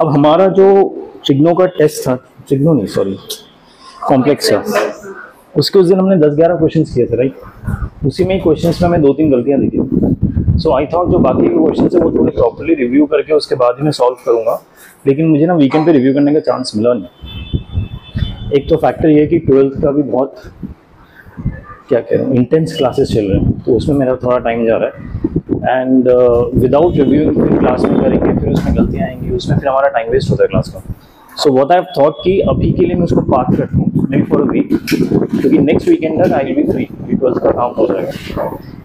अब हमारा जो चिग्नो का टेस्ट था, चिग्नो नहीं सॉरी कॉम्प्लेक्स का, उसके उस दिन हमने 10-11 क्वेश्चंस किए थे राइट। उसी में ही क्वेश्चंस में हमें 2-3 गलतियां दिखी। सो आई थॉट जो बाकी के क्वेश्चन है वो थोड़े प्रॉपर्ली रिव्यू करके उसके बाद ही मैं सॉल्व करूंगा, लेकिन मुझे ना वीकेंड पे रिव्यू करने का चांस मिला नहीं। एक तो फैक्टर ये है कि 12th का भी बहुत क्या कह रहा हूँ इंटेंस क्लासेस चल रहे हैं, तो उसमें मेरा थोड़ा टाइम जा रहा है। एंड विदाउट रिव्यू फिर क्लास में करेंगे, फिर उसमें गलतियाँ आएंगी, उसमें फिर हमारा टाइम वेस्ट होता है क्लास का। So what I have thought कि अभी के लिए मैं उसको पार्क करता हूँ maybe for a week, क्योंकि नेक्स्ट वीकेंड तक I will be free, 12th का काम हो जाएगा,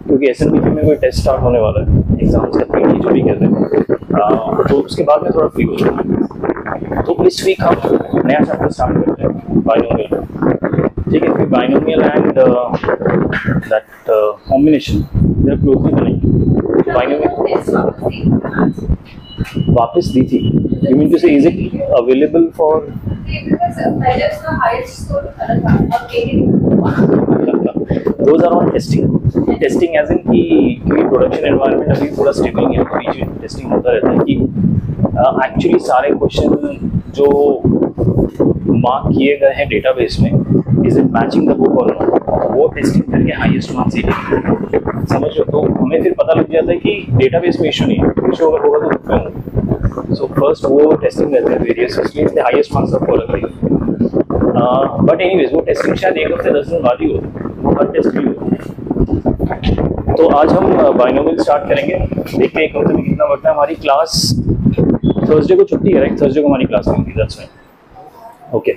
क्योंकि SNBP में कोई टेस्ट स्टार्ट होने वाला है, एग्जाम्स का जो भी कहते हैं, तो उसके बाद में थोड़ा फ्री हो जाऊँगा। तो इस वीक हम नया चैप्टर स्टार्ट करते हैं बाइनोमियल, ठीक है। फिर बाइनोमियल एंड दैट कॉम्बिनेशन मेरा क्लोजली बनेगी। बाइनोमियल वापस दी थी, यू मीन टू से is it available for those are on testing as in कि प्रोडक्शन एनवायरनमेंट अभी थोड़ा स्टेबल नहीं है, तो बीच में टेस्टिंग होता रहता है कि एक्चुअली सारे क्वेश्चन जो मार्क किए गए हैं डेटाबेस में is it matching the book और नॉट, वो टेस्टिंग करके हाईएस्ट मार्क्स ही समझ लो। तो हमें फिर पता लग जाता है कि डेटाबेस में इशू नहीं है, इशू अगर होगा तो बुक में होगा। सो फर्स्ट वो टेस्टिंग रहते हैं वेरियस, इसलिए हाईएस्ट मार्क्स सबको अलग रहेगा। बट एनीवेज वो टेस्टिंग शायद 1 हफ्ते 10 दिन बाद ही होती है, वो हर टेस्ट भी होती है। तो आज हम बाइनोमियल स्टार्ट करेंगे, देखते हैं 1 हफ्ते में कितना बढ़ता है। हमारी क्लास थर्सडे को छुट्टी है राइट, थर्सडे को हमारी क्लास नहीं होगी, दैट्स फाइन ओके।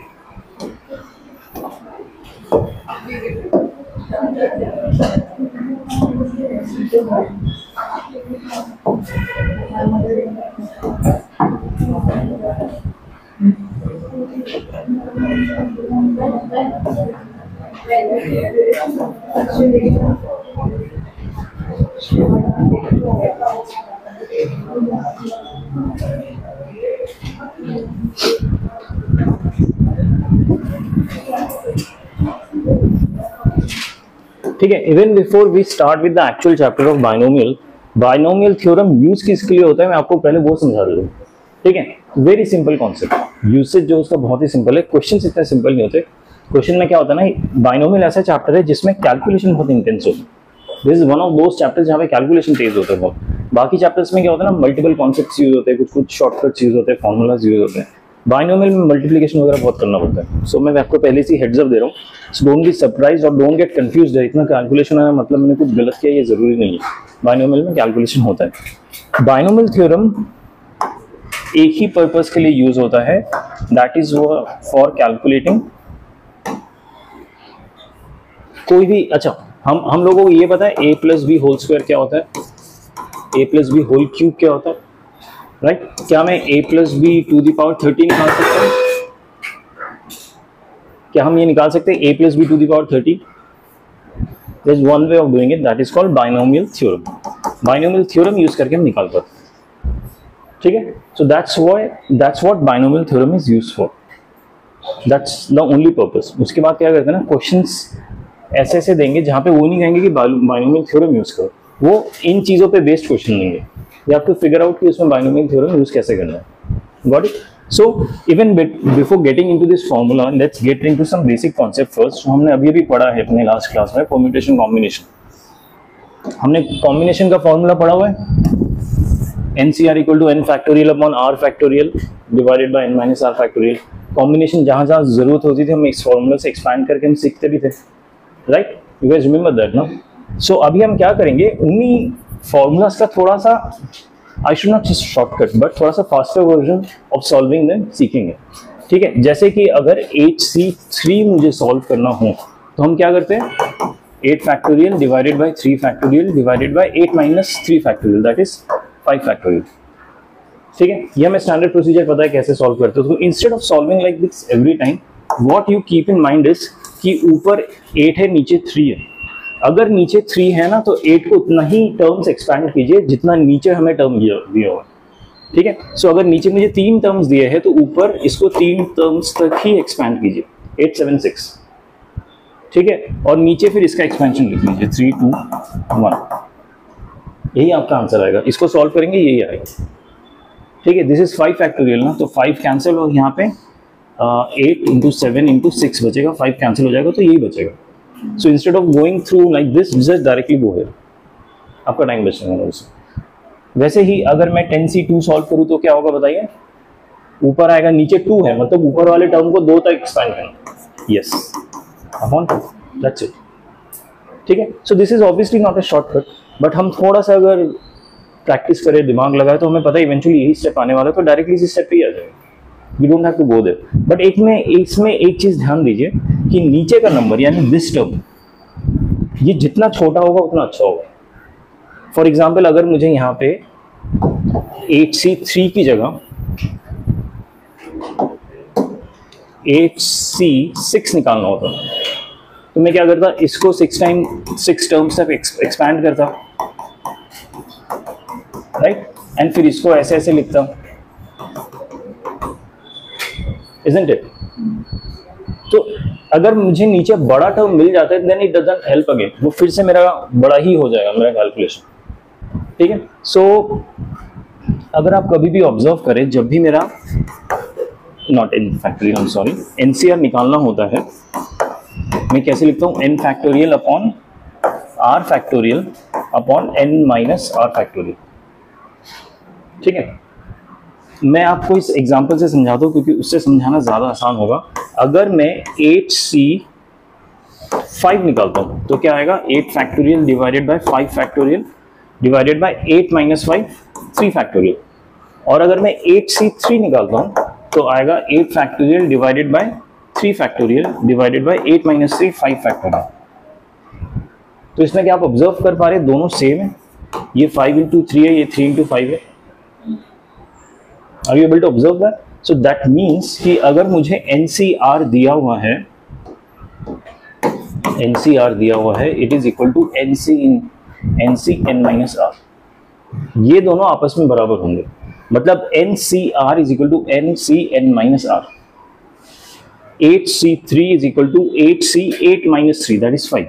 ठीक है, even before we start with the actual chapter of binomial, binomial theorem use किसके लिए होता है मैं आपको पहले वो समझा दूं। ठीक है, वेरी सिंपल कॉन्सेप्ट, यूसेज जो उसका बहुत ही सिंपल है, क्वेश्चन इतने सिंपल नहीं होते। क्वेश्चन में क्या होता है ना, बाइनोमियल ऐसा चैप्टर है जिसमें कैलकुलेशन बहुत इंटेंस होती है। This is one of those chapters जहाँ पे कैलकुलेशन तेज होता है बहुत। बाकी चैप्टर्स में क्या होता है ना, मल्टीपल कॉन्सेप्ट्स यूज होते हैं, कुछ शॉर्टकट्स यूज होते हैं, फॉर्मूलाज यूज होते हैं। बाइनोमियल में मल्टीप्लिकेशन वगैरह बहुत करना पड़ता है। सो मैं आपको पहले से हेड्स अप दे रहा हूँ, सो डोंट बी सरप्राइज्ड और डोंट गेट कंफ्यूज्ड है। इतना कैलकुलेशन है मतलब मैंने कुछ गलत किया ये जरूरी नहीं है, बाइनोमियल में कैलकुलेशन होता है। बाइनोमियल थ्योरम एक ही पर्पस के लिए यूज होता है, दैट इज फॉर कैलकुलेटिंग कोई भी। अच्छा, हम लोगों को ये पता है a plus B whole square क्या होता है, a plus B whole cube क्या होता है, राइट क्या मैं a plus B to the power 30 निकाल सकता हूँ? क्या हम ये निकाल सकते हैं a plus B to the power 30? There is one way of doing it, that is called binomial theorem. Binomial theorem use करके हम निकाल पाते हैं। ठीक है, so that's what binomial theorem is used for, that's the only purpose. उसके बाद क्या करते हैं ना, क्वेश्चंस ऐसे ऐसे देंगे जहाँ पे वो नहीं कहेंगे कि बाइनोमियल थ्योरम यूज करो, वो इन चीज़ों पे बेस्ड क्वेश्चन देंगे, या आपको फिगर आउट कि उसमें बाइनोमियल थ्योरम यूज कैसे करना है। Got it? So even before getting into this formula, let's get into some basic concept first. हमने अभी पढ़ा है अपने लास्ट क्लास में परम्यूटेशन कॉम्बिनेशन। हमने कॉम्बिनेशन का फॉर्मूला पढ़ा हुआ है, NCR equal to n factorial upon r factorial divided by n minus r factorial. Combination जहाँ जहाँ जरूरत होती थी हम इस फॉर्मूला से एक्सपैंड करके हम सीखते भी थे, right? You guys remember that ना? सो अभी हम क्या करेंगे, उन्हीं फॉर्मूलाज का थोड़ा सा, I should not just shortcut but थोड़ा सा faster version of solving them सीखेंगे। ठीक है, जैसे कि अगर HC3 मुझे सॉल्व करना हो तो हम क्या करते हैं, 8 factorial divided bye 3 factorial divided bye 8 minus 3 factorial, that is 5 factorial. ठीक है, ये हमें स्टैंडर्ड प्रोसीजर पता है कैसे सॉल्व करते हो। तो instead of solving like this every time, what you keep in mind is कि ऊपर 8 है नीचे 3 है। अगर नीचे 3 है ना तो 8 को उतना ही टर्म्स एक्सपैंड कीजिए जितना नीचे हमें टर्म दिया हुआ। ठीक है, सो अगर नीचे मुझे 3 टर्म्स दिए हैं तो ऊपर इसको 3 टर्म्स तक ही एक्सपैंड कीजिए, 8 7 6। ठीक है, और नीचे फिर इसका एक्सपेंशन लिख लीजिए 3 2 1। यही आपका आंसर आएगा, इसको सॉल्व करेंगे यही आएगा। ठीक है, दिस इज 5 फैक्टोरियल ना, तो 5 कैंसिल और यहाँ पे 8 इंटू 7 इंटू 6 बचेगा, 5 कैंसिल हो जाएगा तो यही बचेगा। So instead of going through like this just directly go here, आपका टाइम बचेगा उससे। वैसे ही अगर मैं 10c2 सॉल्व करूँ तो क्या होगा बताइए, ऊपर आएगा नीचे 2 है, मतलब ऊपर वाले टर्म को 2 तक एक्सपेंड करना, यस अपॉन 2, दैट्स इट। ठीक है, so this is obviously not a shortcut, but हम थोड़ा सा अगर प्रैक्टिस करें, दिमाग लगाए, तो हमें पता है इवेंचुअली यही स्टेप आने वाला है, तो डायरेक्टली इसी स्टेप पे ही आ जाएगा, we don't have to go there. But इसमें एक चीज ध्यान दीजिए कि नीचे का नंबर यानी दिस टर्म, ये जितना छोटा होगा उतना अच्छा होगा। फॉर एग्जाम्पल अगर मुझे यहाँ पे 8c3 की जगह 8c6 निकालना होता तो मैं क्या करता, इसको 6 टर्म्स तक एक्सपैंड करता, राइट, एंड फिर इसको ऐसे ऐसे लिखता, isn't it? तो अगर मुझे नीचे बड़ा टर्म मिल जाता है then it doesn't help again, वो फिर से मेरा बड़ा ही हो जाएगा मेरा कैलकुलेशन। ठीक है, सो अगर आप कभी भी ऑब्जर्व करें, जब भी मेरा not N factorial, I am sorry, NCR निकालना होता है, मैं कैसे लिखता हूँ, N factorial upon R factorial upon N minus R factorial. ठीक है, मैं आपको इस एग्जांपल से समझाता हूँ क्योंकि उससे समझाना ज़्यादा आसान होगा। अगर मैं 8c5 निकालता हूँ तो क्या आएगा, 8 factorial divided by 5 factorial divided bye 8 minus 5 3 factorial. और अगर मैं 8c3 निकालता हूँ तो आएगा 8 factorial divided bye 3 factorial divided bye 8 minus 3 5 factorial. तो इसमें क्या आप ऑब्जर्व कर पा रहे हैं, दोनों सेम है, ये 5 इंटू 3 है, ये 3 इंटू 5 है। Are you able to observe that? So that means कि अगर मुझे NCR दिया हुआ है, it is equal to NCN minus R, ये दोनों आपस में बराबर होंगे, मतलब NCR is equal to NCN minus R, 8C3 is equal to 8C8 minus 3, that is 5,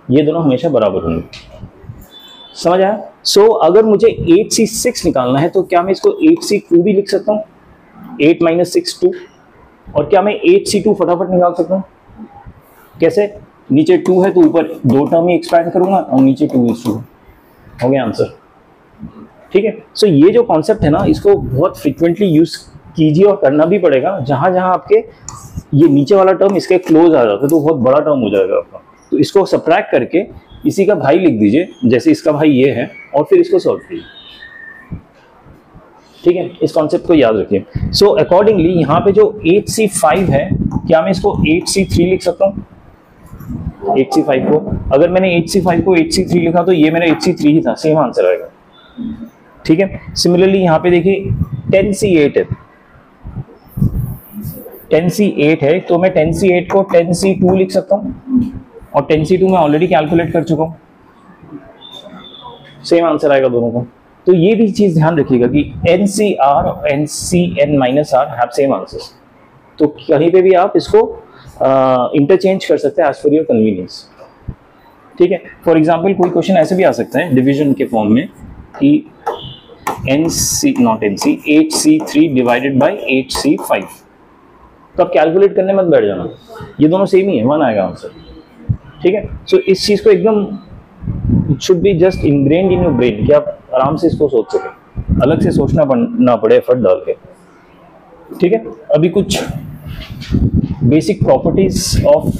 ये दोनों हमेशा बराबर होंगे। समझ आया? सो अगर मुझे 8c6 निकालना है तो क्या मैं इसको 8c2 भी लिख सकता हूँ, 8 माइनस 6 2, और क्या मैं 8c2 फटाफट निकाल सकता हूँ? कैसे, नीचे 2 है तो ऊपर 2 टर्म ही एक्सपैंड करूंगा और नीचे 2 हो गया आंसर। ठीक है, सो ये जो कॉन्सेप्ट है ना, इसको बहुत फ्रिक्वेंटली यूज कीजिए और करना भी पड़ेगा। जहां जहां आपके ये नीचे वाला टर्म इसके क्लोज आ जाता है तो बहुत बड़ा टर्म हो जाएगा आपका, तो इसको सब्ट्रैक्ट करके इसी का भाई लिख दीजिए, जैसे इसका भाई ये है, और फिर इसको सॉल्व कीजिए। ठीक है, इस कॉन्सेप्ट को याद रखिए। सो अकॉर्डिंगली यहाँ पे जो 8c5 है, क्या मैं इसको 8c3 लिख सकता हूँ? 8c5 को, अगर मैंने 8c5 को 8c3 लिखा तो ये मेरा 8c3 ही था, सेम आंसर आएगा। ठीक है, सिमिलरली यहाँ पे देखिए 10c8 है, 10c8 है, तो मैं 10c8 को 10c2 लिख सकता हूँ, और 10c2 मैं ऑलरेडी कैलकुलेट कर चुका हूँ, सेम आंसर आएगा दोनों का। तो ये भी चीज ध्यान रखिएगा कि NCR और NCN minus R have same answers, तो कहीं पे भी आप इसको इंटरचेंज कर सकते हैं एज पर योर कन्वीनियंस। ठीक है, फॉर एग्जाम्पल कोई क्वेश्चन ऐसे भी आ सकता है डिवीजन के फॉर्म में कि 8c3 डिवाइडेड बाई 8c5, तो आप कैलकुलेट करने मत बैठ जाना, ये दोनों सेम ही है, 1 आएगा आंसर। ठीक है, सो इस चीज को एकदम it should be just ingrained in your brain कि आप आराम से इसको सोच सके, अलग से सोचना ना पड़े एफर्ट डाल के। ठीक है, अभी कुछ बेसिक प्रॉपर्टीज ऑफ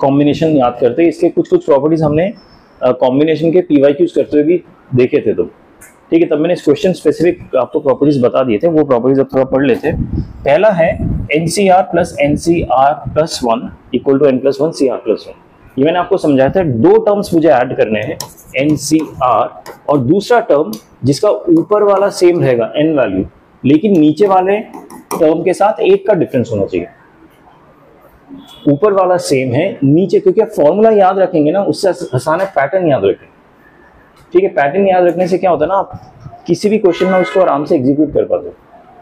कॉम्बिनेशन याद करते हैं। इसके कुछ प्रॉपर्टीज हमने कॉम्बिनेशन के PYQs करते हुए भी देखे थे, तो ठीक है, तब मैंने इस क्वेश्चन स्पेसिफिक आपको प्रॉपर्टीज बता दिए थे, वो प्रॉपर्टीज अब थोड़ा पढ़ लेते हैं। पहला है NCR plus NCR plus 1 equal to N plus 1 CR plus 1। ये मैंने आपको समझाया था, 2 टर्म्स मुझे ऐड करने हैं, NCR और दूसरा टर्म जिसका ऊपर वाला सेम रहेगा N वैल्यू, लेकिन नीचे वाले टर्म के साथ 1 का डिफरेंस होना चाहिए। ऊपर वाला सेम है, नीचे, क्योंकि आप फॉर्मूला याद रखेंगे ना, उससे आसान है पैटर्न याद रखें। ठीक है, पैटर्न याद रखने से क्या होता है ना, आप किसी भी क्वेश्चन में उसको आराम से एग्जीक्यूट कर पाते हो।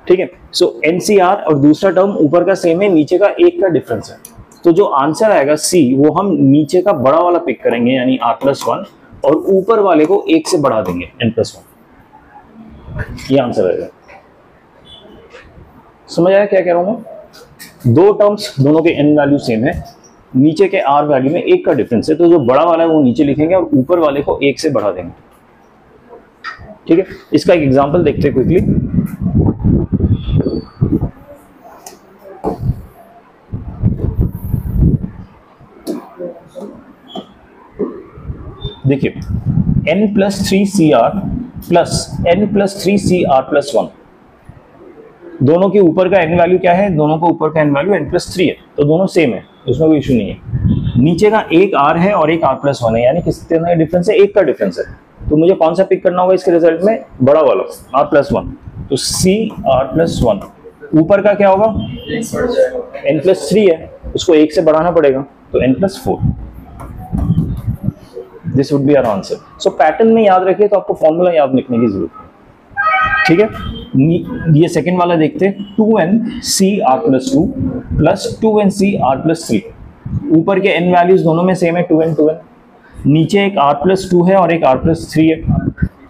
ठीक है, सो NCR और दूसरा टर्म ऊपर का सेम है, नीचे का 1 का डिफरेंस है, तो जो आंसर आएगा C वो हम नीचे का बड़ा वाला पिक करेंगे यानी R+1, और ऊपर वाले को 1 से बढ़ा देंगे n+1। ये आंसर रहेगा। समझ आया क्या कह रहा हूं मैं? दो टर्म्स, दोनों के n वैल्यू सेम है, नीचे के r वैल्यू में 1 का डिफरेंस है, तो जो बड़ा वाला है वो नीचे लिखेंगे और ऊपर वाले को 1 से बढ़ा देंगे। ठीक है, इसका एक एग्जांपल देखते हैं क्विकली। देखिए n+3cr प्लस n+3cr+1, दोनों के ऊपर का n वैल्यू क्या है? दोनों को ऊपर का n वैल्यू n+3 है, तो दोनों सेम है, उसमें कोई इशू नहीं है। नीचे का एक r है और एक r+1 है, यानी कितने डिफरेंस है? 1 का डिफरेंस है। तो मुझे कौन सा पिक करना होगा इसके रिजल्ट में? बड़ा वाला, r+1। तो cr+1, ऊपर का क्या होगा? n+3 है, उसको 1 से बढ़ाना पड़ेगा, तो n+4। This would be our answer. So pattern में याद रखिए, तो आपको फॉर्मूला याद रखने की जरूरत है। ठीक है, ये सेकंड वाला देखते हैं, 2ncr+2 प्लस 2ncr+3। ऊपर के n वैल्यूज दोनों में सेम है, 2n 2n। नीचे एक r+2 है और एक r+3 है,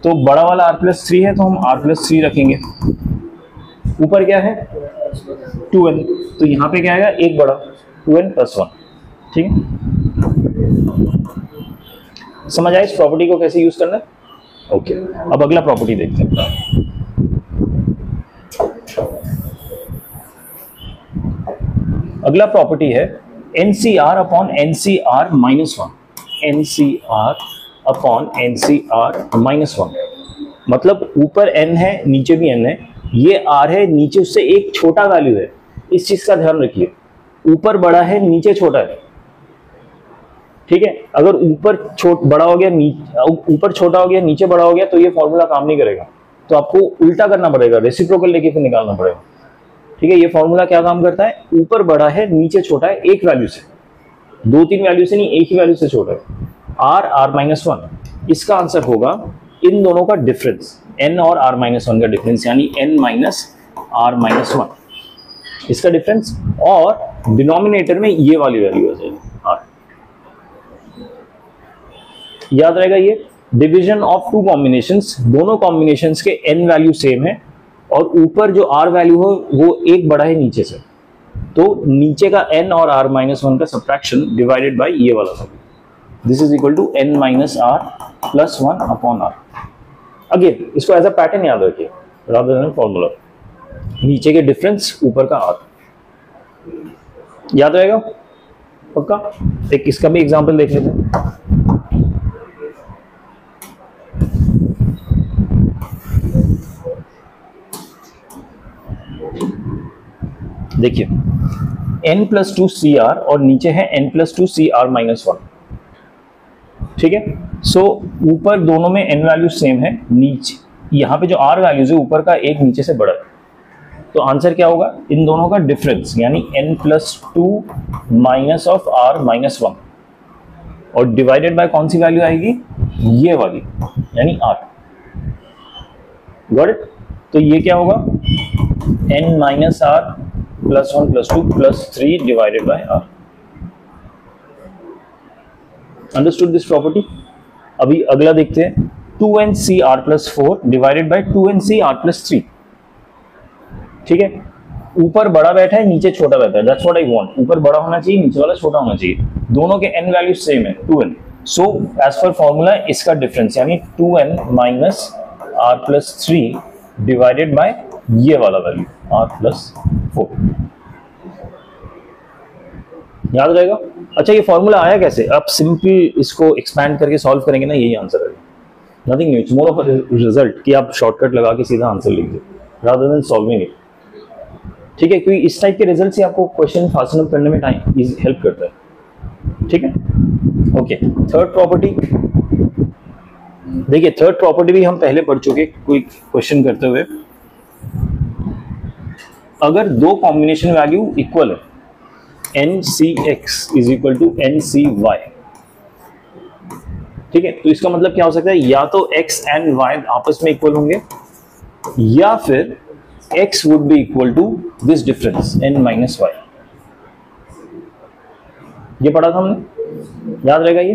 तो बड़ा वाला r+3 है तो हम r+3 रखेंगे। ऊपर क्या है? 2n, तो यहाँ पे क्या आएगा? एक बड़ा, 2n+1। ठीक है, समझ आया इस प्रॉपर्टी को कैसे यूज करना है? ओके, अब अगला प्रॉपर्टी देखते हैं। अगला प्रॉपर्टी है NCR upon NCR -1। NCR upon NCR -1, मतलब ऊपर n है, नीचे भी n है, ये r है, नीचे उससे एक छोटा वैल्यू है। इस चीज का ध्यान रखिए, ऊपर बड़ा है, नीचे छोटा है। ठीक है, अगर ऊपर बड़ा हो गया, ऊपर छोटा हो गया, नीचे बड़ा हो गया, तो ये फॉर्मूला काम नहीं करेगा, तो आपको उल्टा करना पड़ेगा, रेसिप्रोकल लेके फिर निकालना पड़ेगा। ठीक है, ये फॉर्मूला क्या काम करता है? ऊपर बड़ा है, नीचे छोटा है, एक वैल्यू से, 2-3 वैल्यू से नहीं, एक ही वैल्यू से छोटा है, r-1। इसका आंसर होगा इन दोनों का डिफरेंस, n और r-1 का डिफरेंस, यानी n-r-1 इसका डिफरेंस, और डिनोमिनेटर में ये वाली वैल्यू आ जाएगी r। याद रहेगा, ये डिवीजन ऑफ टू कॉम्बिनेशंस, दोनों कॉम्बिनेशंस के n वैल्यू सेम है और ऊपर जो r वैल्यू हो वो एक बड़ा है नीचे से, तो नीचे का n और r-1 का सब्ट्रैक्शन डिवाइडेड बाय ये वाला था, this is equal to n-r+1 upon r। Again इसको एज अ पैटर्न याद रखिए रादर देन फॉर्मूला, नीचे के डिफरेंस, ऊपर का r। याद रहेगा पक्का? एक इसका भी एग्जांपल देख लेते हैं। देखिए n+2cr और नीचे है n+2cr-1। ठीक है, सो ऊपर दोनों में n वैल्यू सेम है, नीचे यहाँ पे जो r वैल्यूज है ऊपर का एक नीचे से बड़ा है, तो आंसर क्या होगा? इन दोनों का डिफरेंस, यानी n+2 माइनस ऑफ r-1 और डिवाइडेड बाय कौन सी वैल्यू आएगी? ये वाली, यानी r। Got it? तो ये क्या होगा? n-r+1+2+3 divided by r। Understood this property? अभी अगला देखते हैं, 2ncr+4 डिवाइडेड बाय 2ncr+3। ठीक है, ऊपर बड़ा बैठा है, नीचे छोटा बैठा है, दैट्स व्हाट आई वांट। ऊपर बड़ा होना चाहिए, नीचे वाला छोटा होना चाहिए, दोनों के n वैल्यू सेम है, 2n। So as per formula इसका डिफरेंस, यानी 2n minus r+3 divided by ये वाला वैल्यू r+4। याद रहेगा? अच्छा, ये फॉर्मूला आया कैसे? आप सिंपली इसको एक्सपैंड करके सॉल्व करेंगे ना, यही आंसर आएगा। Nothing new, it's more of a result कि आप शॉर्टकट लगा के सीधा आंसर लिख दो रादर देन सॉल्विंग इट। ठीक है, क्योंकि इस टाइप के रिजल्ट से आपको क्वेश्चन फास्ट अप करने में टाइम हेल्प करता है। ठीक है, ओके। थर्ड प्रॉपर्टी देखिए, थर्ड प्रॉपर्टी भी हम पहले पढ़ चुके कोई क्वेश्चन करते हुए। अगर दो कॉम्बिनेशन वैल्यू इक्वल है, NCX is equal to NCY, ठीक है, तो इसका मतलब क्या हो सकता है? या तो X एंड Y आपस में इक्वल होंगे, या फिर X would be equal to this difference n-y। ये पढ़ा था हमने, याद रहेगा ये?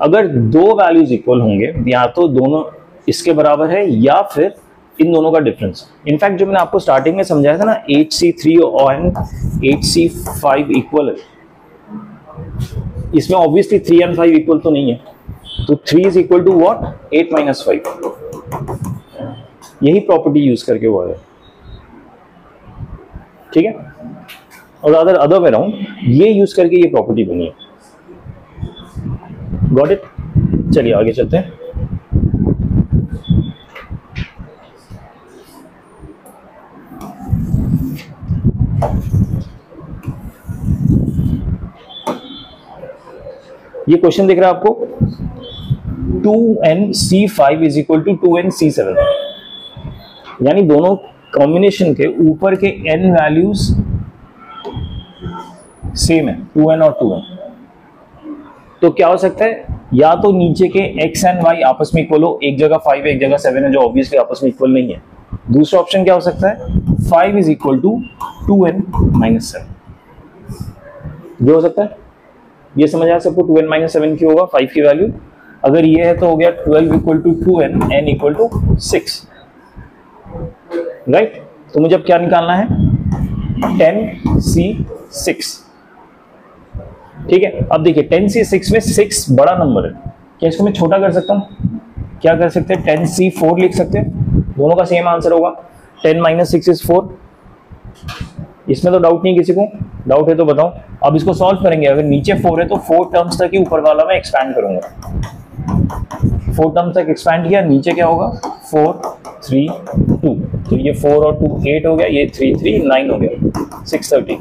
अगर दो वैल्यूज इक्वल होंगे, या तो दोनों इसके बराबर है या फिर इन दोनों का डिफरेंस। इनफैक्ट जो मैंने आपको स्टार्टिंग में समझाया था ना, HC3 और HC5 इक्वल है, इसमें ऑब्वियसली 3 and 5 इक्वल तो नहीं है, तो 3 इज इक्वल टू व्हाट, 8 - 5। यही प्रॉपर्टी यूज करके हुआ है, ठीक है। और अदर वे अराउंड ये यूज करके ये प्रॉपर्टी बनी है। Got it? चलिए आगे चलते हैं। ये क्वेश्चन दिख रहा है आपको, 2NC5 is equal to 2NC7, यानी दोनों कॉम्बिनेशन के ऊपर के n वैल्यूज सेम है, 2n और 2n। तो क्या हो सकता है, या तो नीचे के x and y आपस में इक्वल हो, एक जगह 5 है एक जगह 7 है, जो ऑब्वियसली आपस में इक्वल नहीं है। दूसरा ऑप्शन क्या हो सकता है, 5 इज इक्वल टू 2n - 7, ये हो सकता है। ये समझ आया सबको, 2n - 7 क्यों होगा, 5 की वैल्यू अगर ये है तो हो गया 12 equal to 2n, n equal to 6, right. तो मुझे अब क्या निकालना है, 10C6, ठीक है। अब देखिए 10C6 में 6 बड़ा नंबर है, क्या इसको मैं छोटा कर सकता हूँ? क्या कर सकते हैं, 10C4 लिख सकते हैं, दोनों का सेम आंसर होगा। 10 - 6 इज 4, इसमें तो डाउट नहीं, किसी को डाउट है तो बताओ। अब इसको सॉल्व करेंगे, अगर नीचे 4 है तो 4 टर्म्स तक ही ऊपर वाला मैं एक्सपैंड करूंगा, 4 टर्म्स तक एक्सपैंड किया, नीचे क्या होगा, 4 3 2, तो ये 4 और 2 8 हो गया, ये 3 3 9 हो गया, 630।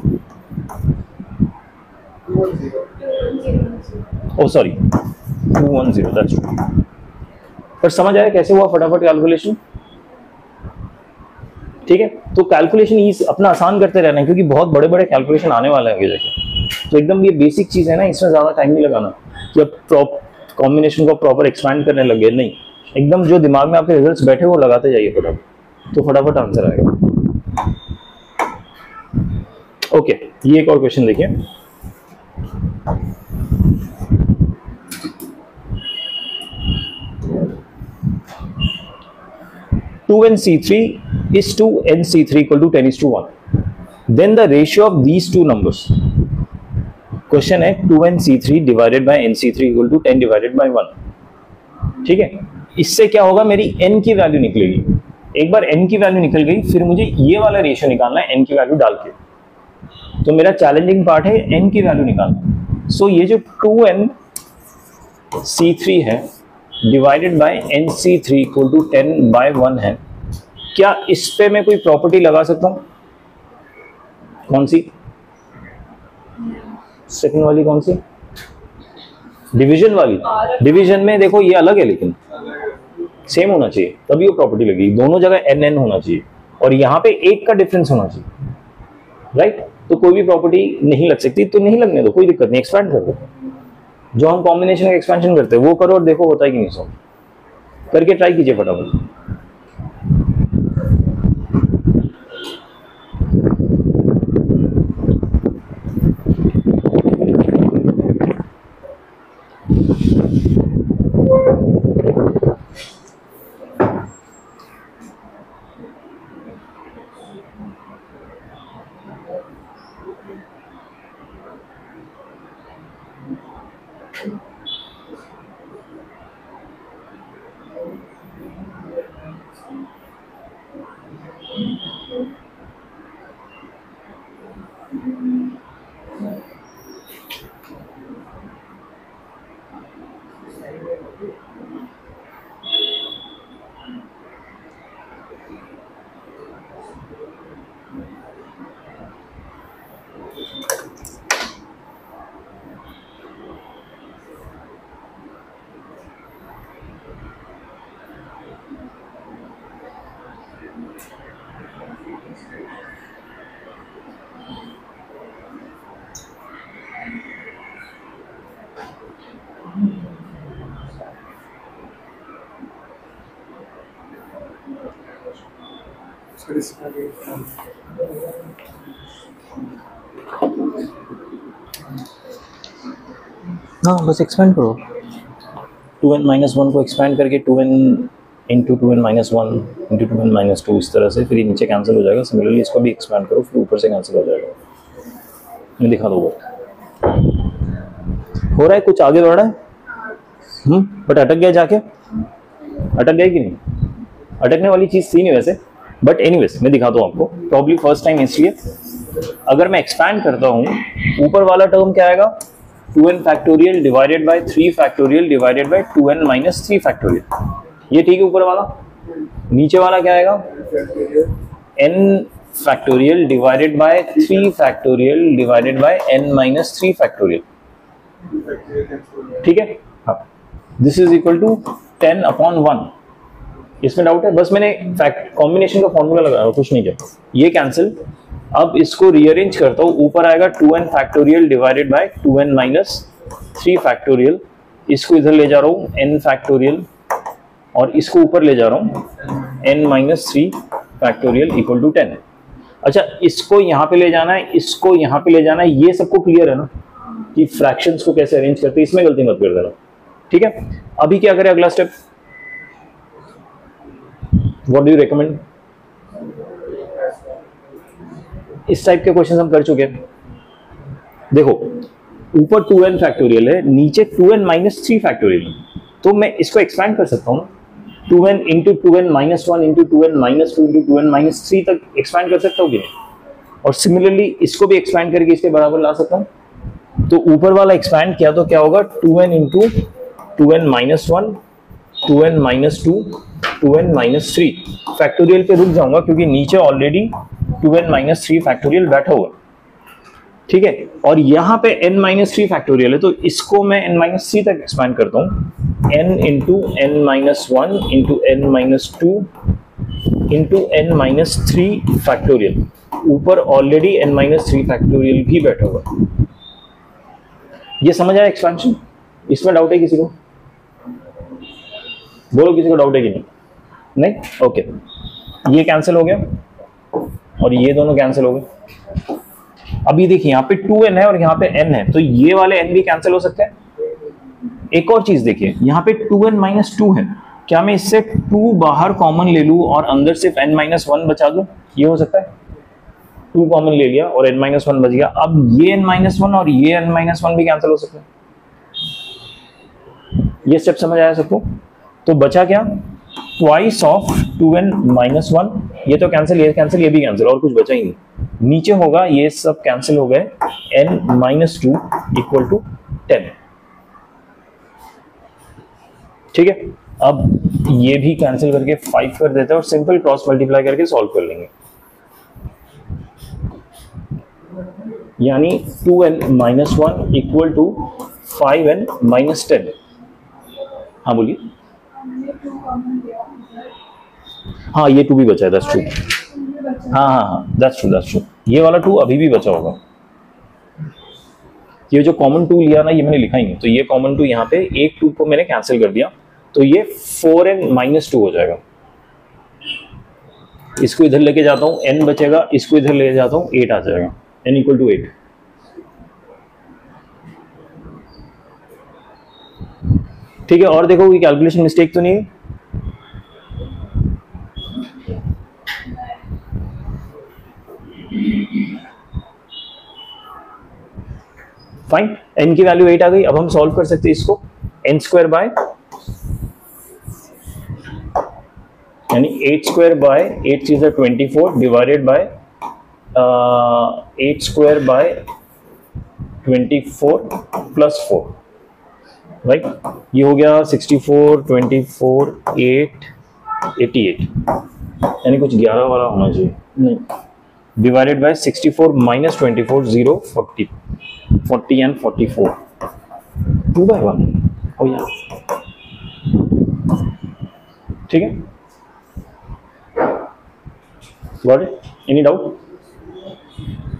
ओ सॉरी 210, दैट्स ट्रू। पर समझ आया कैसे हुआ फटाफट कैलकुलेशन, ठीक है। तो कैलकुलेशन इज अपना आसान करते रहना है, क्योंकि बहुत बड़े बड़े कैलकुलेशन आने वाले हैं आगे जाके। तो एकदम ये बेसिक चीज है ना, इसमें ज्यादा टाइम नहीं लगाना कि अब कॉम्बिनेशन को प्रॉपर एक्सपैंड करने लगे, नहीं, एकदम जो दिमाग में आपके रिजल्ट्स बैठे वो लगाते जाइए फटाफट, तो फटाफट आंसर आएगा। ओके, ये एक और क्वेश्चन देखिए, two N C three is to NC3 equal to 10:1, then the ratio of these two numbers, question है 2NC3 divided by NC3 equal to 10 divided by 1, ठीक है। इससे क्या होगा, मेरी n की वैल्यू निकलेगी। एक बार n की वैल्यू निकल गई, फिर मुझे ये वाला रेशियो निकालना है n की वैल्यू डाल के, तो मेरा चैलेंजिंग पार्ट है n की वैल्यू निकालना। सो ये जो 2NC3 है divided by NC3 equal to 10/1 है, क्या इस पे मैं कोई प्रॉपर्टी लगा सकता हूं? कौन सी? सेकंड वाली कौन सी? डिवीजन वाली। डिवीजन में देखो ये अलग है, लेकिन सेम होना चाहिए तभी वो प्रॉपर्टी लगेगी, दोनों जगह n होना चाहिए और यहाँ पे 1 का डिफरेंस होना चाहिए, राइट। तो कोई भी प्रॉपर्टी नहीं लग सकती, तो नहीं लगने दो, कोई दिक्कत नहीं, एक्सपैंड कर दो। जो हम कॉम्बिनेशन का एक्सपेंशन करते हैं वो करो और देखो होता है कि नहीं, सो करके ट्राई कीजिए फटाफट। हाँ बस एक्सपेंड करो। 2n-1 को एक्सपैंड करके 2n into 2n-1 into 2n-2 इस तरह से, फिर ये नीचे कैंसिल हो जाएगा। सिमिलरली इसको भी एक्सपैंड करो, फिर ऊपर से कैंसिल हो जाएगा। मैं दिखा दूंगा। हो रहा है, कुछ आगे बढ़ रहा है, बट अटक गया जाके। अटक गया कि नहीं? अटकने वाली चीज थी नहीं वैसे, बट एनीवेज मैं दिखाता हूँ आपको। प्रॉब्ली फर्स्ट टाइम इसलिए, अगर मैं एक्सपैंड करता हूँ, ऊपर वाला टर्म क्या आएगा? 2n factorial divided bye 3 factorial divided bye 2n minus 3 factorial. ये ठीक है ऊपर वाला। नीचे वाला क्या आएगा? n factorial divided bye 3 factorial divided by n minus 3 factorial. ठीक है, हाँ, दिस इज इक्वल टू 10/1। इसमें डाउट है? बस मैंने कॉम्बिनेशन का फॉर्मूला लगाया, कुछ नहीं किया। ये कैंसिल। अब इसको रीअरेंज करता हूँ, ऊपर आएगा 2n factorial divided bye 2n minus 3 factorial. इसको इधर ले जा रहा हूँ n फैक्टोरियल, और इसको ऊपर ले जा रहा हूँ n minus 3 factorial equal to 10। अच्छा, इसको यहाँ पे ले जाना है, इसको यहाँ पे ले जाना है। ये सबको क्लियर है ना कि फ्रैक्शंस को कैसे अरेंज करते हैं? इसमें गलती मत कर देना। ठीक है, अभी क्या करें? अगला step, what do you recommend? इस टाइप के क्वेश्चन हम कर चुके हैं। देखो, ऊपर 2n फैक्टोरियल है, नीचे 2n माइनस 3 फैक्टोरियल है, तो मैं इसको एक्सपैंड कर सकता हूँ। 2n into 2n minus 1 into 2n minus 2 into 2n minus 3 तक एक्सपैंड कर सकता हूँ कि नहीं? और सिमिलरली इसको भी एक्सपैंड करके इसके बराबर ला सकता हूँ। तो ऊपर वाला एक्सपैंड किया तो क्या होगा? 2n into 2n minus 1, 2n minus 2, 2n minus 3 factorial पे रुक जाऊंगा, क्योंकि नीचे ऑलरेडी 2n माइनस 3 फैक्टोरियल बैठा हुआ। ठीक है, और यहाँ पे n माइनस 3 फैक्टोरियल है, तो इसको मैं n माइनस 3 तक एक्सपैंड करता हूँ। n into n minus 1 into n minus 2 into n minus 3 factorial. ऊपर ऑलरेडी n माइनस 3 फैक्टोरियल भी बैठा हुआ। ये समझ आया एक्सपेंशन? इसमें डाउट है किसी को? बोलो, किसी को डाउट है कि नहीं? नहीं? ओके, ये कैंसिल हो गया और ये दोनों कैंसिल हो गए। अब ये देखिए, यहाँ पे 2n है और यहाँ पे n है, तो ये वाले n भी कैंसिल हो सकते हैं। एक और चीज देखिए, यहाँ पे 2n माइनस 2 है, क्या मैं इससे 2 बाहर कॉमन ले लूं और अंदर सिर्फ n माइनस 1 बचा दूं? ये हो सकता है। 2 कॉमन ले लिया और n माइनस 1 बच गया। अब ये n माइनस 1 और ये n माइनस 1 भी कैंसिल हो सकते हैं। ये स्टेप समझ आया सबको? तो बचा क्या? Twice of 2n minus 1। ये तो कैंसिल, ये कैंसिल, ये भी कैंसिल, और कुछ बचा ही नहीं। नीचे होगा, ये सब कैंसिल हो गए, n माइनस 2 इक्वल टू 10। ठीक है, अब ये भी कैंसिल करके 5 कर देते हैं और सिंपल क्रॉस मल्टीप्लाई करके सॉल्व कर लेंगे। यानी 2n minus 1 equal to 5n minus 10। हाँ बोलिए। हाँ, ये 2 भी बचा है, दैट्स ट्रू। हाँ, दैट्स ट्रू। ये वाला 2 अभी भी बचा होगा। ये जो कॉमन 2 लिया ना, ये मैंने लिखा ही नहीं, तो ये कॉमन 2 यहाँ पे, एक 2 को मैंने कैंसिल कर दिया, तो ये 4n माइनस 2 हो जाएगा। इसको इधर लेके जाता हूँ, n बचेगा, इसको इधर ले जाता हूँ, 8 आ जाएगा, n इक्वल टू 8। ठीक है, और देखो कोई कैलकुलेशन मिस्टेक तो नहीं है? फाइन, n की वैल्यू 8 आ गई। अब हम सॉल्व कर सकते हैं इसको, n स्क्वायर बाय, यानी 8 स्क्वायर बाय 8 चीज 24 divided bye 8 square by 24 plus 4, right? ये हो गया 64, 24, 8, 88, यानी कुछ 11 वाला होना चाहिए। नहीं, डिवाइडेड बाय 64 माइनस 24, 0, 40 एंड 44, 2/1 हो गया। ठीक है, गॉट इट? Any doubt?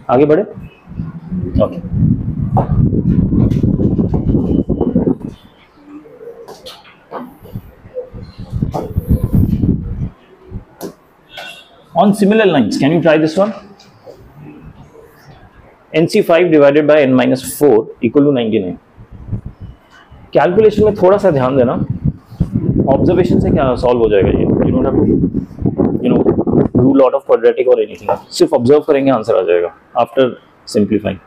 आगे बढ़े? Okay, on similar lines, can you try this one? NC5 divided by n minus 4 equal to 99. Calculation में थोड़ा सा ध्यान देना, ऑब्जर्वेशन से क्या सॉल्व हो जाएगा ये, you don't have to you know do lot of quadratic और एनीथिंग, सिर्फ ऑब्जर्व करेंगे आंसर आ जाएगा आफ्टर सिंप्लीफाइंग।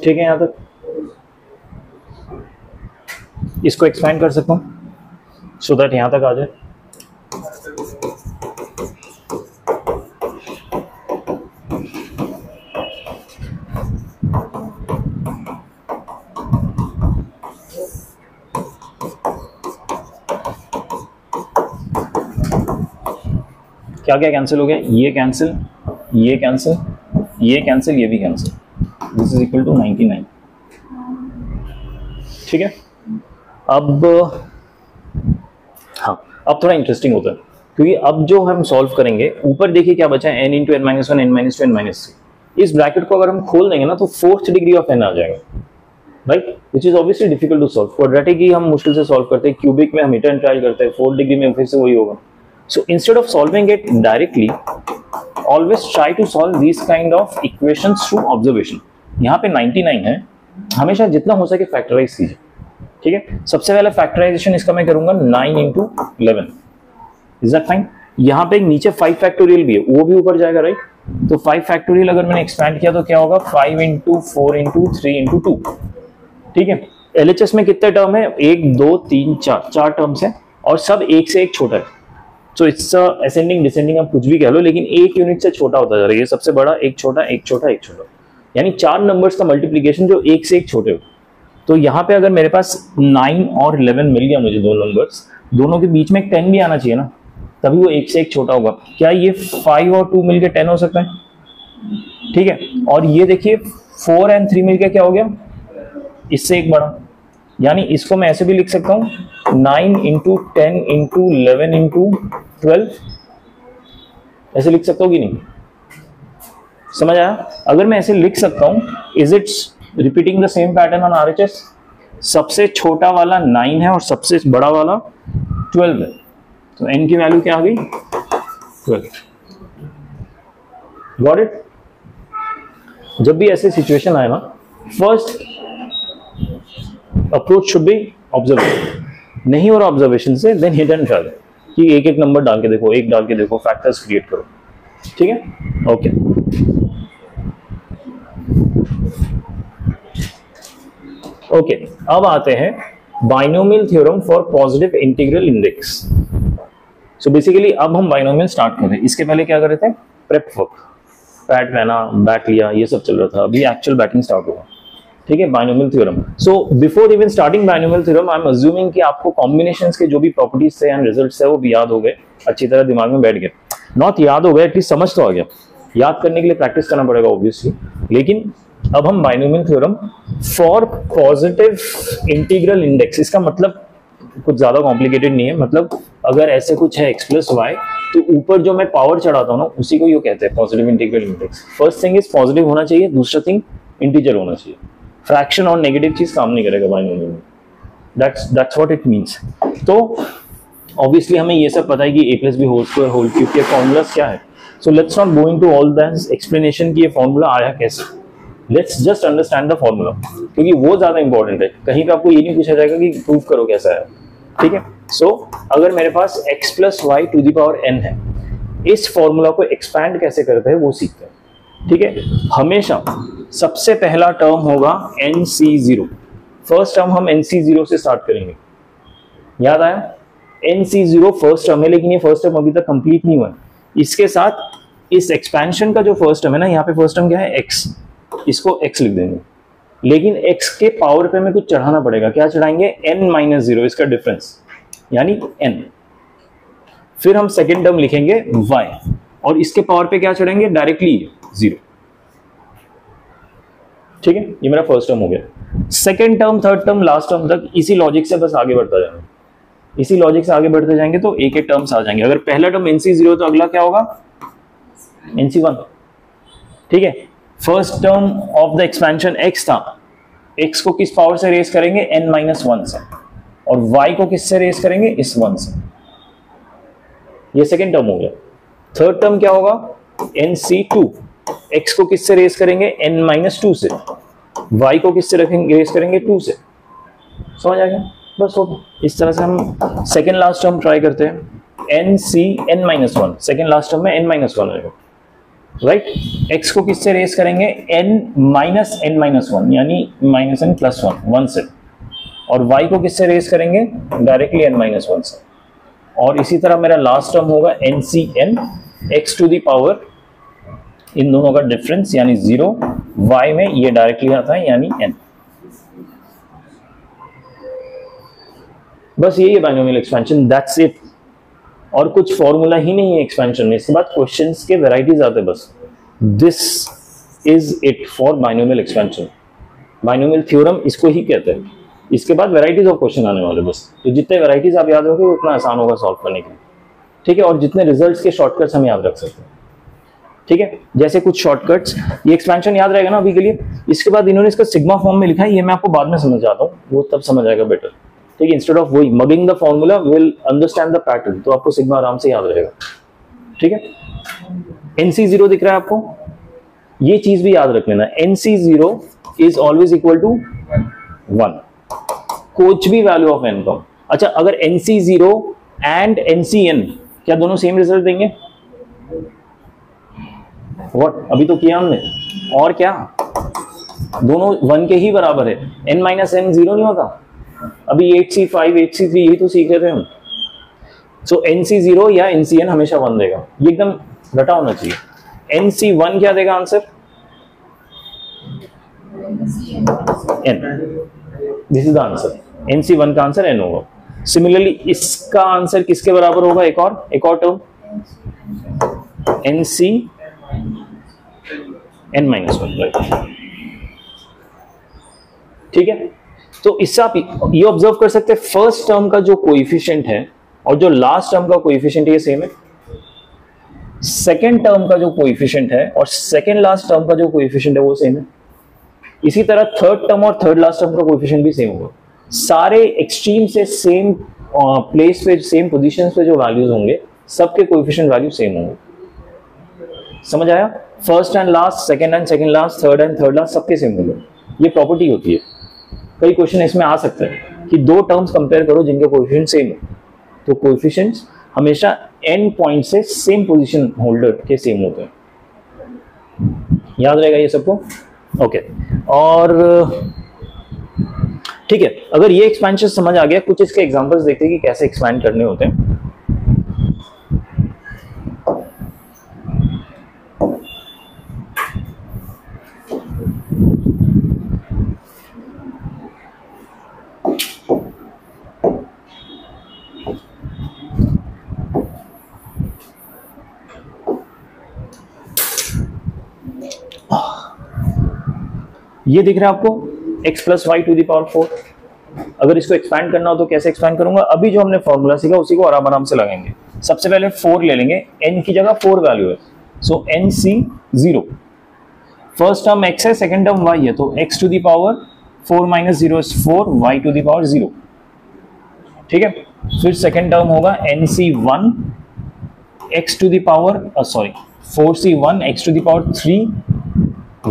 ठीक है, यहां तक इसको एक्सपेंड कर सकता हूं सो दैट यहां तक आ जाए। क्या क्या कैंसिल हो गया, ये कैंसिल, ये कैंसिल, ये कैंसिल, ये भी cancel, this is equal to 99। ठीक है, अब हाँ, अब थोड़ा इंटरेस्टिंग होता है क्योंकि अब जो हम सॉल्व करेंगे, ऊपर देखिए क्या बचा है, n into n minus one, n minus two, n minus three. इस ब्रैकेट को अगर हम खोल देंगे ना तो फोर्थ डिग्री ऑफ n आ जाएगा, right, which is obviously difficult to solve. Quadratic ही हम मुश्किल से सॉल्व करते हैं, क्यूबिक में हम हिट एंड ट्राई करते हैं, फोर्थ डिग्री में फिर से वही होगा। So instead of solving it directly, always try to solve these kind of equations through observation। यहाँ पे 99 है, हमेशा जितना हो सके फैक्टराइज कीजिए। ठीक है, सबसे पहले फैक्टराइजेशन इसका मैं करूंगा 9 इंटू 11, इज दैट फाइन। यहाँ पे नीचे 5 फैक्टोरियल भी है, वो भी ऊपर जाएगा, राइट। तो 5 फैक्टोरियल अगर मैंने एक्सपैंड किया तो क्या होगा, 5 इंटू 4 इंटू 3 इंटू 2। ठीक है, LHS में कितने टर्म है, 1 2 3 4 टर्म्स है और सब एक से एक छोटा है। तो इट्स असेंडिंग डिसेंडिंग, आप कुछ भी कह लो, लेकिन एक यूनिट से छोटा होता जा रहा है। ये सबसे बड़ा, एक छोटा, एक छोटा, एक छोटा, यानी 4 नंबर्स का मल्टीप्लीकेशन जो एक से एक छोटे हो। तो यहाँ पे अगर मेरे पास 9 और 11 मिल गया मुझे, दो नंबर्स, दोनों के बीच में एक 10 भी आना चाहिए ना, तभी वो एक से एक छोटा होगा। क्या ये 5 और 2 मिलकर 10 हो सकता है? ठीक है, और ये देखिए 4 और 3 मिलकर क्या हो गया, इससे एक बड़ा। यानी इसको मैं ऐसे भी लिख सकता हूँ, 9 इंटू 10 इंटू 11 इंटू 12, ऐसे लिख सकता हूँ कि नहीं, समझ आया? अगर मैं ऐसे लिख सकता हूँ, is it's repeating the same pattern on RHS? सबसे छोटा वाला 9 है और सबसे बड़ा वाला 12 है, तो n की वैल्यू क्या आ गई, 12। Got it? जब भी ऐसे सिचुएशन आए ना, first approach should be observation, नहीं हो रहा ऑब्जर्वेशन से, देन हिट एंड ट्राई कि एक एक नंबर डाल के देखो, एक डाल के देखो, फैक्टर्स क्रिएट करो। ठीक है, ओके। ओके, अब आते हैं binomial theorem for positive integral index. So basically अब हम बाइनोमियल स्टार्ट कर रहे हैं। इसके पहले क्या कर रहे थे, प्रेप वर्क, पैट पहना, बैट लिया, ये सब चल रहा था। अभी एक्चुअल बैटिंग स्टार्ट होगा। ठीक है, binomial theorem. So before even starting binomial theorem, I am assuming कि आपको कॉम्बिनेशंस के जो भी प्रॉपर्टीज थे एंड रिजल्ट्स थे वो भी याद हो गए, अच्छी तरह दिमाग में बैठ गए। नॉट याद हो गए, एटलीस्ट समझ तो आ गया। याद करने के लिए प्रैक्टिस करना पड़ेगा ऑब्वियसली, लेकिन अब हम binomial theorem for positive integral index, इसका मतलब कुछ ज्यादा कॉम्प्लिकेटेड नहीं है, मतलब अगर ऐसे कुछ है x प्लस वाई तो ऊपर जो मैं पावर चढ़ाता हूँ ना उसी को ये कहते हैं positive integral limit x। First thing is positive होना चाहिए, दूसरा थिंग इंटीजर होना चाहिए। फ्रैक्शन और नेगेटिव चीज काम नहीं करेगा बाइनोमियल में, दैट्स व्हाट इट मींस। तो ऑब्वियसली हमें ये सब पता है कि a plus B whole square whole cube के फॉर्मूलाज क्या है। So let's not go into all that explanation कि ये फॉर्मूला आया कैसे, let's just understand the formula, क्योंकि वो ज्यादा इंपॉर्टेंट है। कहीं पे आपको ये नहीं पूछा जाएगा कि प्रूव करो कैसा है, ठीक है। सो अगर मेरे पास x plus Y to the power n है, इस फॉर्मूला को एक्सपैंड कैसे करते हैं वो सीखते हैं, ठीक है। हमेशा सबसे पहला टर्म होगा nc0, फर्स्ट टर्म हम nc0 से स्टार्ट करेंगे, याद आया। nc0 फर्स्ट टर्म है, लेकिन ये फर्स्ट टर्म अभी तक कंप्लीट नहीं हुआ है। इसके साथ इस एक्सपेंशन का जो फर्स्ट टर्म है ना, यहाँ पे फर्स्ट टर्म क्या है x, इसको x लिख देंगे, लेकिन x के पावर पे हमें कुछ चढ़ाना पड़ेगा। क्या चढ़ाएंगे? n-0, इसका डिफरेंस यानी n। फिर हम सेकेंड टर्म लिखेंगे y और इसके पावर पे क्या चढ़ेंगे? डायरेक्टली 0, ठीक है। ये मेरा फर्स्ट टर्म हो गया। Second term, third term, last term तक इसी लॉजिक से बस आगे बढ़ता जाएंगे, इसी लॉजिक से आगे बढ़ते जाएंगे तो एक एक टर्म्स आ जाएंगे। अगर पहला टर्म nc0 तो अगला क्या होगा? nc1, ठीक है। First term of the expansion x था, x को किस पावर से रेस करेंगे? n-1 से, और y को किससे रेस करेंगे? इस 1 से। ये सेकेंड टर्म हो गया। थर्ड टर्म क्या होगा? nc2, x को किससे रेस करेंगे? n-2 से, y को किससे रखेंगे? रेस करेंगे 2 से। समझ आ गया? बस हो गया। इस तरह से हम सेकेंड लास्ट टर्म ट्राई करते हैं। nc(n-1), सेकेंड लास्ट टर्म में n-1 आएगा, राइट। x को किससे रेस करेंगे? n-1 यानी -n+1 से, और y को किससे रेस करेंगे? डायरेक्टली n-1 से। और इसी तरह मेरा लास्ट टर्म होगा ncn, x to the power, इन दोनों का डिफरेंस यानी 0, y में ये डायरेक्टली आता है यानी n। बस यही है बाइनोमियल एक्सपेंशन, दैट्स इट। और कुछ फॉर्मूला ही नहीं है एक्सपेंशन में, इसके बाद क्वेश्चंस के वैरायटीज आते हैं बस। This is it for binomial expansion. Binomial theorem इसको ही कहते हैं। इसके बाद वैरायटीज ऑफ क्वेश्चन आने वाले बस, तो जितने वैरायटीज आप याद रखोगे उतना आसान होगा सॉल्व करने के लिए, ठीक है। और जितने रिजल्ट्स के शॉर्टकट्स हम याद रख सकते हैं, ठीक है। जैसे कुछ शॉर्टकट्स, ये एक्सपेंशन याद रहेगा ना अभी के लिए। इसके बाद इन्होंने इसका सिग्मा फॉर्म में लिखा है, ये मैं आपको बाद में समझाता हूँ, वो तब समझ आएगा बेटर, ठीक है। इंस्टेड ऑफ वही mugging the formula, will understand the pattern, तो आपको सिग्मा आराम से याद रहेगा, ठीक है। nc0 दिख रहा है आपको, ये चीज भी याद रख लेना, nc0 is always equal to 1, कुछ भी वैल्यू ऑफ n का। अच्छा, अगर nc0 एंड ncn क्या दोनों सेम रिजल्ट देंगे? व्हाट, अभी तो किया हमने, और क्या, दोनों 1 के ही बराबर है। n-n 0 नहीं होता। अभी 8c5 8c3 यही तो सीख रहे थे हम। सो nc0 या ncn हमेशा 1 देगा, ये एकदम रटा होना चाहिए। nc1 क्या देगा answer? n, this is the answer. nc1 का आंसर n होगा। सिमिलरली इसका आंसर किसके बराबर होगा? एक और टर्म nc n-1, ठीक है। तो इससे आप ये ऑब्जर्व कर सकते हैं, फर्स्ट टर्म का जो कोएफिशिएंट है और जो लास्ट टर्म का कोएफिशिएंट है ये सेम है। सेकेंड टर्म का जो कोएफिशिएंट है और सेकेंड लास्ट टर्म का जो कोएफिशिएंट है वो सेम है। इसी तरह थर्ड टर्म और थर्ड लास्ट टर्म का कोएफिशिएंट भी सेम होगा। सारे एक्सट्रीम से सेम प्लेस पे, सेम पोजीशंस पे जो वैल्यूज होंगे, सबके कोएफिशिएंट वैल्यू सेम होंगे। समझ आया? First and last, second and second last, third and third last, सबके सेम होंगे। ये प्रॉपर्टी होती है। कई क्वेश्चन इसमें आ सकते हैं कि दो टर्म्स कंपेयर करो जिनके कोएफिशिएंट सेम है, तो कोएफिशिएंट्स हमेशा n पॉइंट से सेम पोजीशन होल्डर के सेम होते हैं। याद रहेगा ये सबको? ओके। और ठीक है, अगर ये एक्सपेंशन समझ आ गया, कुछ इसके एग्जांपल्स देखते हैं कि कैसे एक्सपैंड करने होते हैं। ये दिख रहा है आपको x plus Y to the power 4, अगर इसको एक्सपैंड करना हो तो कैसे एक्सपैंड करूंगा, अभी जो हमने फॉर्मूला सीखा उसी को आराम आराम से लगाएंगे। सबसे पहले 4 ले लेंगे, n की जगह 4 वैल्यू है, so NC0। First term x है, सेकंड टर्म y है, तो x टू द पावर 4 माइनस 0 is 4, y to the power 0। ठीक है, फिर सेकंड टर्म होगा NC1 x to the power 4C1 x to the power 3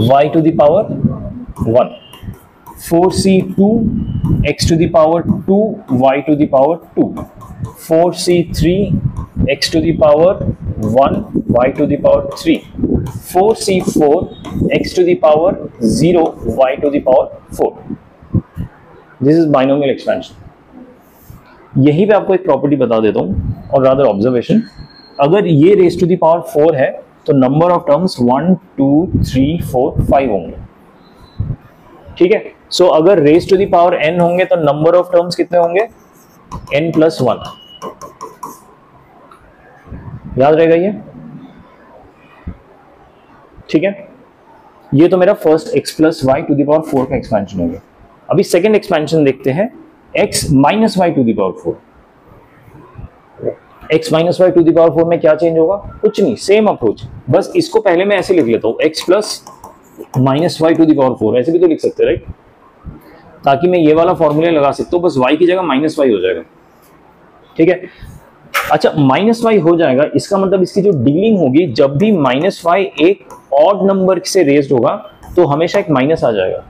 y to the power 1, 4C2 x to the power 2 y to the power 2, 4C3 x to the power 1 y to the power 3, 4C4 x to the power 0 y to the power 4। This is binomial expansion. यहीं पे आपको एक property बता देता हूं और rather observation, अगर ये रेस टू द पावर 4 है तो नंबर ऑफ टर्म्स 1 2 3 4 5 होंगे। ठीक है, सो अगर raise to the power n होंगे तो नंबर ऑफ टर्म्स कितने होंगे, n प्लस 1। याद रहेगा ये? ठीक है, ये तो मेरा first x plus Y to the power 4 का एक्सपेंशन हो गया। अभी सेकंड एक्सपेंशन देखते हैं, x minus Y to the power 4। x minus Y to the power 4 में क्या चेंज होगा, कुछ नहीं, सेम अप्रोच, बस इसको पहले मैं ऐसे लिख लेता हूं, x plus minus Y to the power 4, ऐसे भी तो लिख सकते हैं राइट, ताकि मैं ये वाला फॉर्मूला लगा सकता हूं, बस y की जगह माइनस वाई हो जाएगा। ठीक है, अच्छा माइनस वाई हो जाएगा, इसका मतलब इसकी जो डीलिंग होगी, जब भी माइनस वाई एक ऑड नंबर से रेज्ड होगा तो हमेशा एक माइनस आ जाएगा,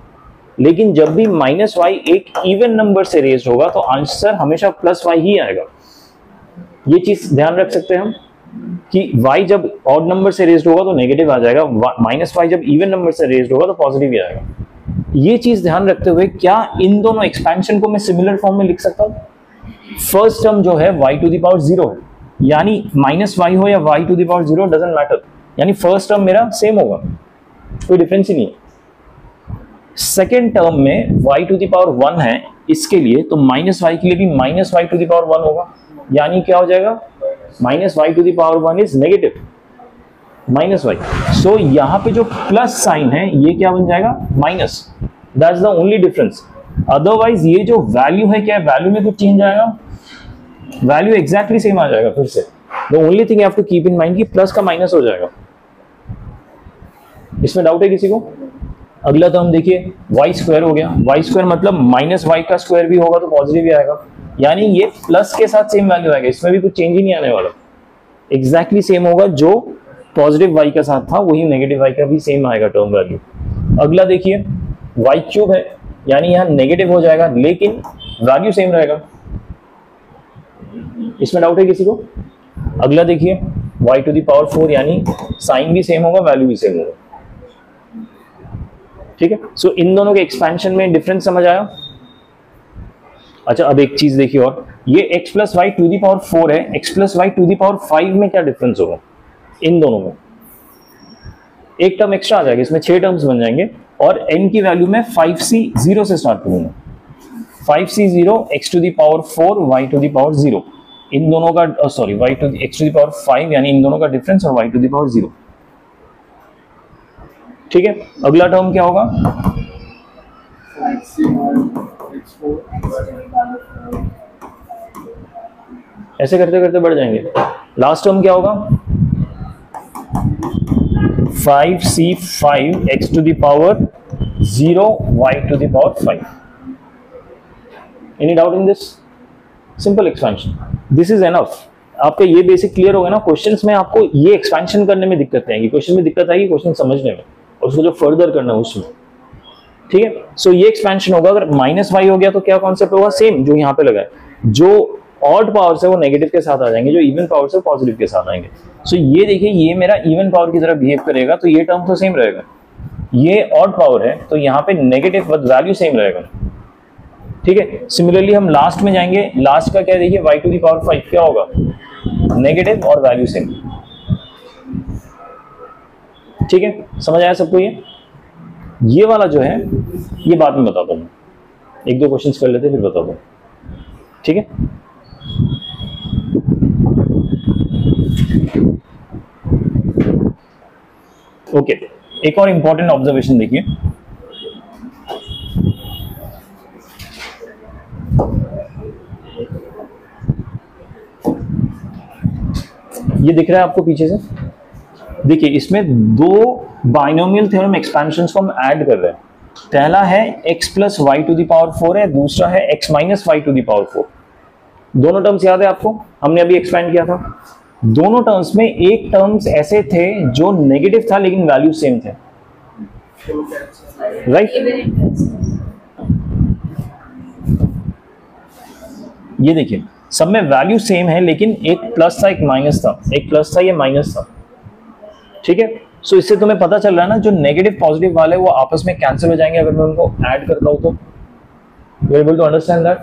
लेकिन जब भी माइनस वाई एक इवन नंबर से रेज्ड होगा तो आंसर हमेशा प्लस वाई ही आएगा। ये चीज ध्यान रख सकते हैं हम कि y जब ऑड नंबर से रेज्ड होगा तो नेगेटिव आ जाएगा, माइनस वाई जब इवन नंबर से रेज्ड होगा तो पॉजिटिव ही आएगा। ये चीज ध्यान रखते हुए क्या इन दोनों एक्सपेंशन को मैं सिमिलर फॉर्म में लिख सकता हूं? फर्स्ट टर्म जो है y टू द पावर 0 है, यानी माइनस वाई हो या y to the power 0 doesn't matter, यानी फर्स्ट टर्म मेरा सेम होगा, कोई डिफरेंस ही नहीं है। सेकेंड टर्म में y टू द पावर 1 है, इसके लिए तो माइनस वाई के लिए भी minus Y to the power 1 होगा, यानी क्या हो जाएगा, minus Y to the power 1 is negative minus Y. So यहाँ पे जो प्लस साइन है ये क्या बन जाएगा, minus, that's the only difference. Otherwise ये जो वैल्यू है, क्या वैल्यू में कुछ चेंज आएगा, वैल्यू एग्जैक्टली सेम आ जाएगा फिर से। The only thing you have to keep in mind कि प्लस का माइनस हो जाएगा। इसमें डाउट है किसी को? अगला टर्म देखिए, वाई स्क्वायर हो गया, वाई स्क्वायर मतलब माइनस वाई का स्क्वायर भी होगा तो पॉजिटिव भी आएगा, यानी ये प्लस के साथ सेम वैल्यू आएगा, इसमें भी कुछ चेंज ही नहीं आने वाला, एग्जैक्टली सेम होगा, जो पॉजिटिव वाई का साथ था वही नेगेटिव वाई का भी सेम आएगा टर्म वैल्यू। अगला देखिए, वाई क्यूब है, यानी यहां नेगेटिव हो जाएगा लेकिन वैल्यू सेम रहेगा, इसमें डाउट है किसी को? अगला देखिए, y टू द पावर 4, यानी साइन भी सेम होगा, वैल्यू भी सेम होगा। ठीक है, सो इन दोनों के एक्सपेंशन में डिफरेंस समझ आया? अच्छा अब एक चीज देखिए और, ये x plus Y to the power 4 है, x plus Y to the power 5 में क्या डिफरेंस होगा? इन दोनों में एक टर्म एक्स्ट्रा आ जाएगा, इसमें 6 टर्म्स बन जाएंगे, और n की वैल्यू में 5c 0 से स्टार्ट करूंगा, 5c0 x to the power 4 y to the power 0, इन दोनों का sorry y to x to the power 5, यानी इन दोनों का डिफरेंस, और y टू द पावर 0। ठीक है, अगला टर्म क्या होगा, ऐसे करते करते बढ़ जाएंगे। लास्ट टर्म क्या होगा, 5c5 x to the power 0 y to the power 5। Any doubt in this? Simple expansion, this is enough. आपका ये बेसिक क्लियर होगा ना। क्वेश्चंस में आपको ये एक्सपेंशन करने में दिक्कत आएगी, क्वेश्चन में दिक्कत आएगी क्वेश्चन समझने में, और उसको जो फर्दर करना है उसमें। ठीक है, सो ये एक्सपेंशन होगा। अगर माइनस वाई हो गया तो क्या कॉन्सेप्ट होगा, सेम जो यहाँ पे लगा है, जो ऑड पावर्स है वो नेगेटिव के साथ आ जाएंगे, जो इवन पावर्स है पॉजिटिव के साथ आएंगे। सो ये देखिए, ये मेरा इवन पावर की तरह बिहेव करेगा तो ये टर्म तो सेम रहेगा, ये ऑड पावर है तो यहाँ पे नेगेटिव वैल्यू सेम रहेगा। ठीक है, सिमिलरली हम लास्ट में जाएंगे, लास्ट का क्या देखिए, y टू द पावर 5 क्या होगा, नेगेटिव और वैल्यू सेम। ठीक है, समझ आया सबको? ये वाला जो है ये बाद में बताता हूँ, एक दो क्वेश्चंस कर लेते फिर बताता हूँ। ठीक है, ओके, एक और इंपॉर्टेंट ऑब्जर्वेशन देखिए, ये दिख रहा है आपको पीछे से? देखिए इसमें दो बाइनोमियल थ्योरम एक्सपेंशंस को हम ऐड कर रहे हैं। पहला है x plus Y to the power 4 है, दूसरा है x minus Y to the power 4। दोनों टर्म्स याद है आपको, हमने अभी एक्सपेंड किया था। दोनों टर्म्स में एक टर्म्स ऐसे थे जो नेगेटिव था लेकिन वैल्यू सेम थे, राइट? ये देखिए सब में वैल्यू सेम है लेकिन एक प्लस था एक माइनस था, एक प्लस था ये माइनस था, ठीक है? सो इससे तुम्हें पता चल रहा है ना, जो नेगेटिव पॉजिटिव वाले वो आपस में कैंसिल हो जाएंगे अगर मैं उनको ऐड करता हूं तो। You are able to understand that?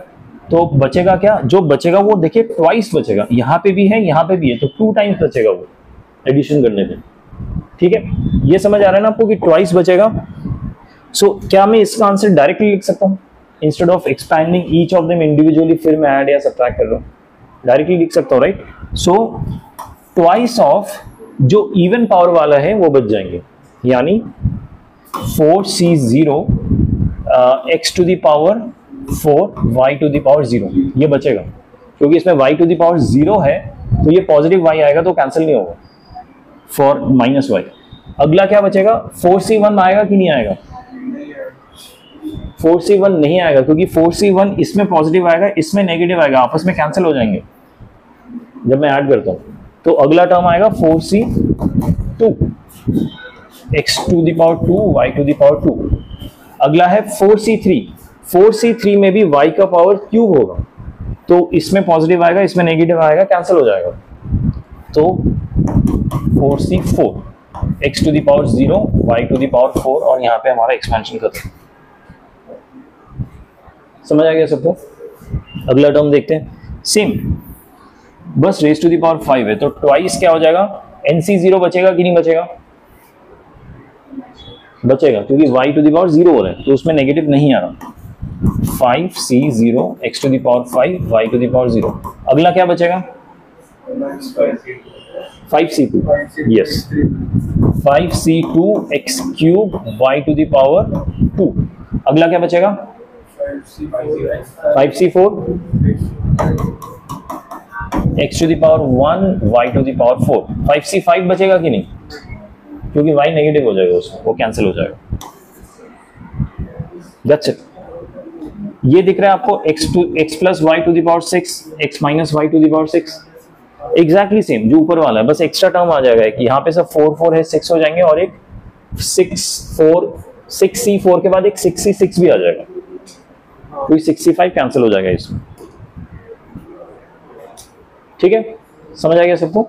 तो बचेगा क्या? जो बचेगा वो देखिए ट्वाइस बचेगा, यहाँ पे भी है यहाँ पे भी है, तो 2 टाइम्स बचेगा वो एडिशन करने पे, ठीक है? ये समझ आ रहा है ना आपको कि ट्वाइस बचेगा। सो क्या मैं इसका आंसर डायरेक्टली लिख सकता हूँ instead of expanding each of them individually, फिर मैं ऐड या सब्ट्रैक्ट कर रहा हूँ? डायरेक्टली लिख सकता हूँ, राइट? सो ट्वाइस ऑफ जो इवन पावर वाला है वो बच जाएंगे, यानी 4c0 x to the power 4 y to the power 0 ये बचेगा, क्योंकि इसमें y टू द पावर 0 है तो ये पॉजिटिव y आएगा तो कैंसिल नहीं होगा फॉर माइनस y। अगला क्या बचेगा? 4c1 आएगा कि नहीं आएगा? 4c1 नहीं आएगा क्योंकि 4c1 इसमें पॉजिटिव आएगा इसमें नेगेटिव आएगा, आपस में कैंसिल हो जाएंगे जब मैं ऐड करता हूं। तो अगला टर्म आएगा 4c2 x to the power 2 y to the power 2। अगला है 4c3, 4c3 में भी y का पावर क्यूब होगा तो इसमें पॉजिटिव आएगा इसमें नेगेटिव आएगा, कैंसिल हो जाएगा। तो 4c4 x to the power 0 y to the power 4 और यहाँ पे हमारा एक्सपेंशन खत्म। समझ आ गया सबको? अगला टर्म देखते हैं, सेम बस रेस टू द पावर 5 है तो ट्वाइस क्या हो जाएगा? nc0 बचेगा कि नहीं बचेगा? बचेगा क्योंकि y टू द पावर 0 हो रहा है तो उसमें नेगेटिव नहीं आ रहा। 5c0 x to the power 5 y to the power 0। अगला क्या बचेगा? 5c2, yes 5c2 x cube y to the power 2। अगला क्या बचेगा? 5c4 x to the power 1 y to the power 4। 5c5 बचेगा कि नहीं? क्योंकि y नेगेटिव हो जाएगा उसमें, वो कैंसिल हो जाएगा। That's it. ये दिख रहा है आपको x plus Y to the power 6 x minus Y to the power 6, exactly same जो ऊपर वाला है, बस एक्स्ट्रा टर्म आ जाएगा कि यहाँ पे सब 4 है 6 हो जाएंगे और एक 6c4 के बाद एक 6c6 भी आ जाएगा, कोई 65 कैंसिल हो जाएगा इसमें, ठीक है? समझ आ गया सबको?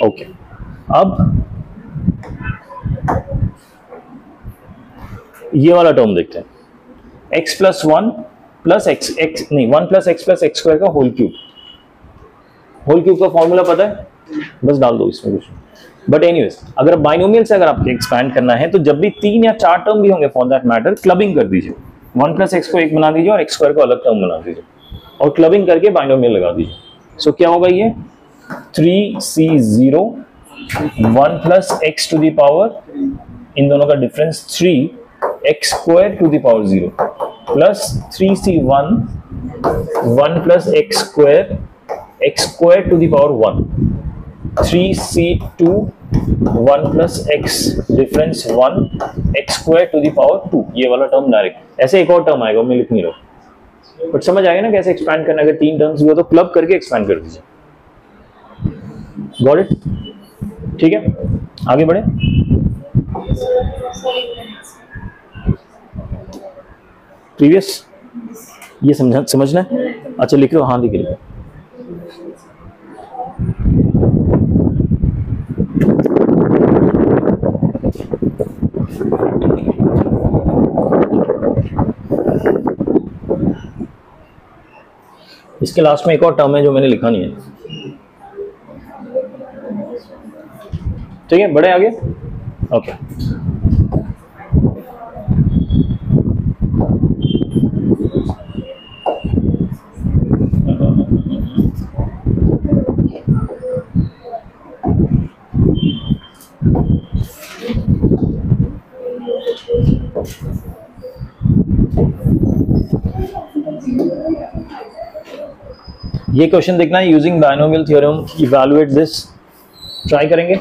ओके। अब ये वाला टर्म देखते हैं, x प्लस 1 प्लस x नहीं 1 plus x plus x square का होल क्यूब। होल क्यूब का फॉर्मूला पता है, बस डाल दो इसमें कुछ। बट एनीवेज अगर बाइनोमियल से अगर आपको एक्सपैंड करना है तो जब भी 3 या 4 टर्म भी होंगे फॉर दैट मैटर, क्लबिंग कर दीजिए। 1 प्लस x को एक बना दीजिए और x स्क्वायर को अलग टर्म बना दीजिए और क्लबिंग करके बाइनोमियल लगा दीजिए। सो क्या होगा ये 3c0 1 plus x to the power, इन दोनों का difference 3 x square to the power 0 plus 3c1 1 plus x square to the power 1, 3c2 1 plus x difference 1 x square to the power 2। ये वाला टर्म डायरेक्ट, ऐसे एक और term आएगा मैं लिख नहीं रहा, बट समझ आएगा ना कैसे एक्सपैंड करना। अगर 3 टर्म्स हुआ तो क्लब करके एक्सपैंड कर दीजिए। Got it? ठीक है, आगे बढ़े। प्रीवियस ये समझना है? अच्छा लिख लो, हाँ लिख लो। इसके लास्ट में एक और टर्म है जो मैंने लिखा नहीं है, ठीक है? बढ़े आगे। ओके ये क्वेश्चन देखना है, using binomial theorem evaluate this try करेंगे।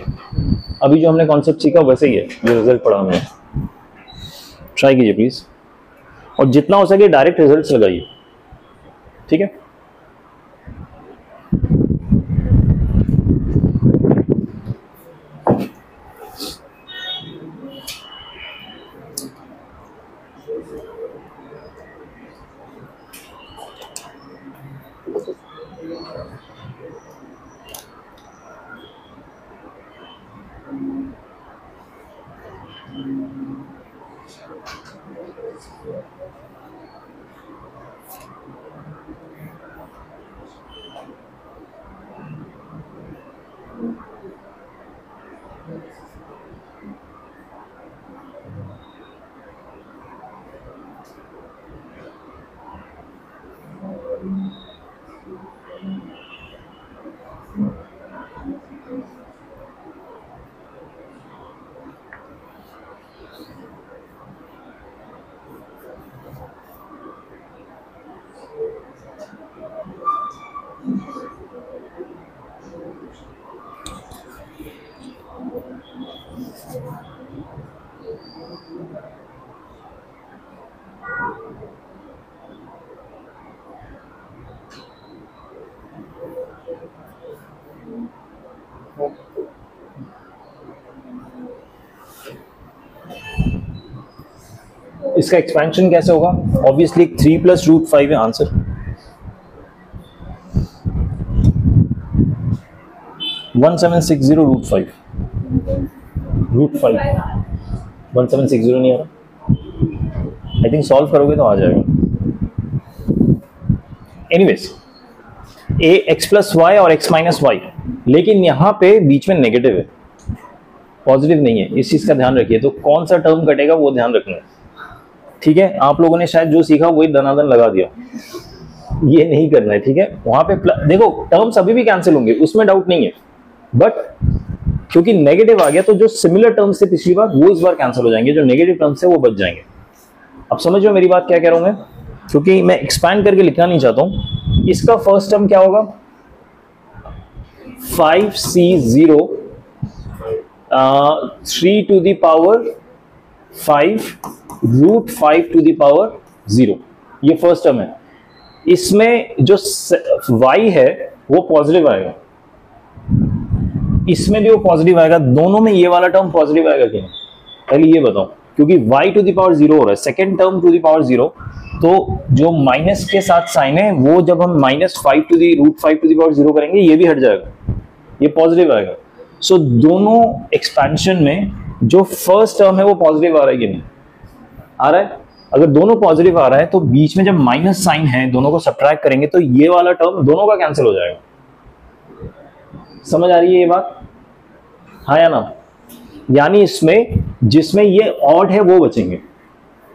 अभी जो हमने कॉन्सेप्ट सीखा वैसे ही है जो रिजल्ट पढ़ा हमने। ट्राई कीजिए प्लीज, और जितना हो सके डायरेक्ट रिजल्ट्स लगाइए, ठीक है। इसका एक्सपेंशन कैसे होगा? ऑब्वियसली 3 + √5 है आंसर। √5 1760 नहीं आ रहा। आई थिंक सॉल्व करोगे तो आ जाएगा। एनीवेज, x + y और x - y, लेकिन यहाँ पे बीच में नेगेटिव है, पॉजिटिव नहीं है, इस चीज का ध्यान रखिए। तो कौन सा टर्म कटेगा वो ध्यान रखना है, ठीक है। आप लोगों ने शायद जो सीखा वही दनादन लगा दिया, ये नहीं करना है, ठीक है। वहां पे देखो टर्म्स अभी भी कैंसिल होंगे, उसमें डाउट नहीं है, बट क्योंकि नेगेटिव आ गया तो जो सिमिलर टर्म्स थे पिछली बार वो इस बार कैंसिल हो जाएंगे, जो नेगेटिव टर्म्स है वो बच जाएंगे। अब समझो मेरी बात क्या कह रहा हूं मैं, क्योंकि मैं एक्सपैंड करके लिखना नहीं चाहता हूं। इसका फर्स्ट टर्म क्या होगा? 5c0 3 ⁵ √5 ये फर्स्ट टर्म है। इसमें जो y है वो पॉजिटिव आएगा, इसमें भी वो पॉजिटिव आएगा, दोनों में ये वाला टर्म पॉजिटिव आएगा कि नहीं पहले ये बताओ, क्योंकि y⁴ हो रहा है, सेकेंड टर्म ⁴, तो जो माइनस के साथ साइन है वो जब हम -5 करेंगे ये भी हट जाएगा, ये पॉजिटिव आएगा। सो दोनों एक्सपेंशन में जो फर्स्ट टर्म है वो पॉजिटिव आ रहा है कि नहीं आ रहा है? अगर दोनों पॉजिटिव आ रहा है तो बीच में जब माइनस साइन है दोनों को सब्ट्रैक्ट करेंगे तो ये वाला टर्म दोनों का कैंसिल हो जाएगा। समझ आ रही है ये बात? हाँ या ना? यानी इसमें जिसमें ये ऑड है वो बचेंगे,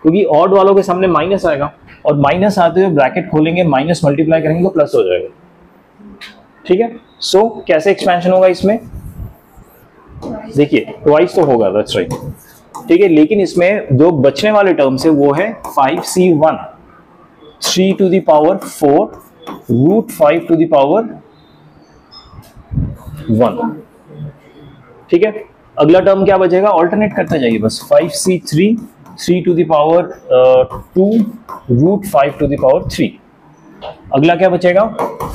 क्योंकि ऑड वालों के सामने माइनस आएगा और माइनस आते हुए ब्रैकेट खोलेंगे, माइनस मल्टीप्लाई करेंगे तो प्लस हो जाएगा, ठीक है। सो कैसे एक्सपेंशन होगा इसमें? देखिए ट्वाइस तो होगा, दैट्स राइट, ठीक है। लेकिन इसमें जो बचने वाले टर्म्स है वो है 5c1 3 ⁴ √5 ठीक है। अगला टर्म क्या बचेगा? ऑल्टरनेट करते जाइए बस, 5c3 3 2 √5 अगला क्या बचेगा?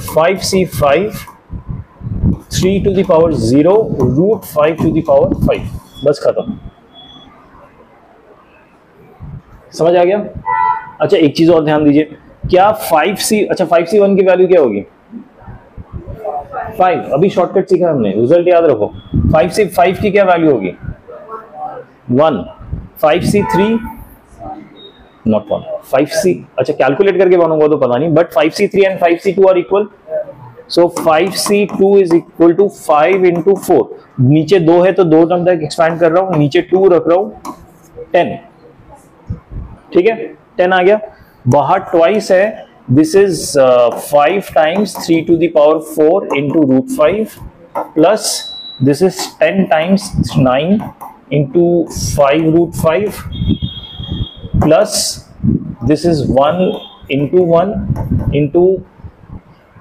5c5 3 0 √5 बस खत्म। समझ आ गया? अच्छा एक चीज और ध्यान दीजिए, क्या 5c1 की वैल्यू क्या होगी? 5। अभी शॉर्टकट सीखा हमने, रिजल्ट याद रखो। 5c5 की क्या वैल्यू होगी? 1। 5c3 नॉट 1, 5c, अच्छा कैलकुलेट करके बनूंगा तो पता नहीं, but 5c3 and 5c2 are equal, so 5c2 is equal to 5 × 4। नीचे 2 है तो 2 टर्म तक एक्सपैंड कर रहा हूं, नीचे 2 रख रहा हूं, 10, ठीक है। 10 आ गया, बाहर ट्वाइस है, this is 5 times 3 ⁴ × √5 plus this is 10 times 9 × 5 √5 plus this is 1 × 1 ×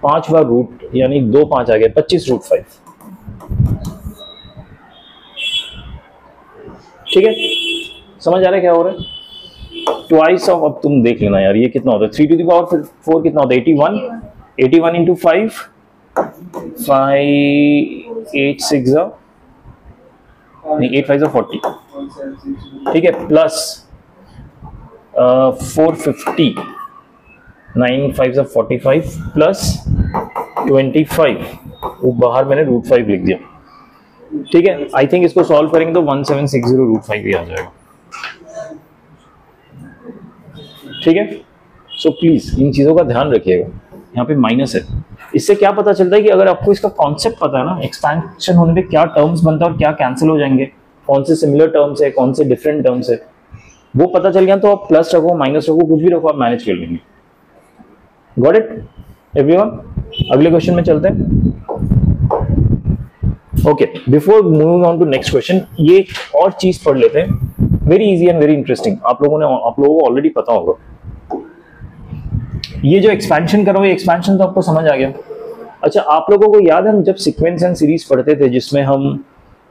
5 बार रूट, यानी 2 5 आ गया, 25 √5। ठीक है, समझ आ रहा है क्या हो रहा है? ट्वाइस ऑफ, अब तुम देख लेना यार ये कितना होता है, 3 टू द पावर 4 कितना होता है, 81, 81 इंटू 5, 5 8 6 नहीं 8 5 40, ठीक है, प्लस 450, 9 5 45 प्लस 25, वो बाहर मैंने √5 लिख दिया, ठीक है। आई थिंक इसको सॉल्व करेंगे तो 1760 √5 ही आ जाएगा, ठीक है। सो प्लीज इन चीजों का ध्यान रखिएगा, यहाँ पे माइनस है। इससे क्या पता चलता है कि अगर आपको इसका कॉन्सेप्ट पता है ना, एक्सपेंशन होने पे क्या टर्म्स बनता है और क्या कैंसिल हो जाएंगे, कौन से सिमिलर टर्म्स है, कौन से डिफरेंट टर्म्स है, वो पता चल गया तो आप प्लस रखो माइनस रखो कुछ भी रखो आप मैनेज कर लेंगे। Got it everyone? अगले क्वेश्चन में चलते हैं। Okay, before moving on to next question, ये एक और चीज पढ़ लेते हैं, very easy and very interesting. आप लोगों को ऑलरेडी पता होगा, ये जो एक्सपेंशन करोगे, एक्सपेंशन तो आपको समझ आ गया। अच्छा, आप लोगों को याद है हम जब सीक्वेंस एंड सीरीज पढ़ते थे जिसमें हम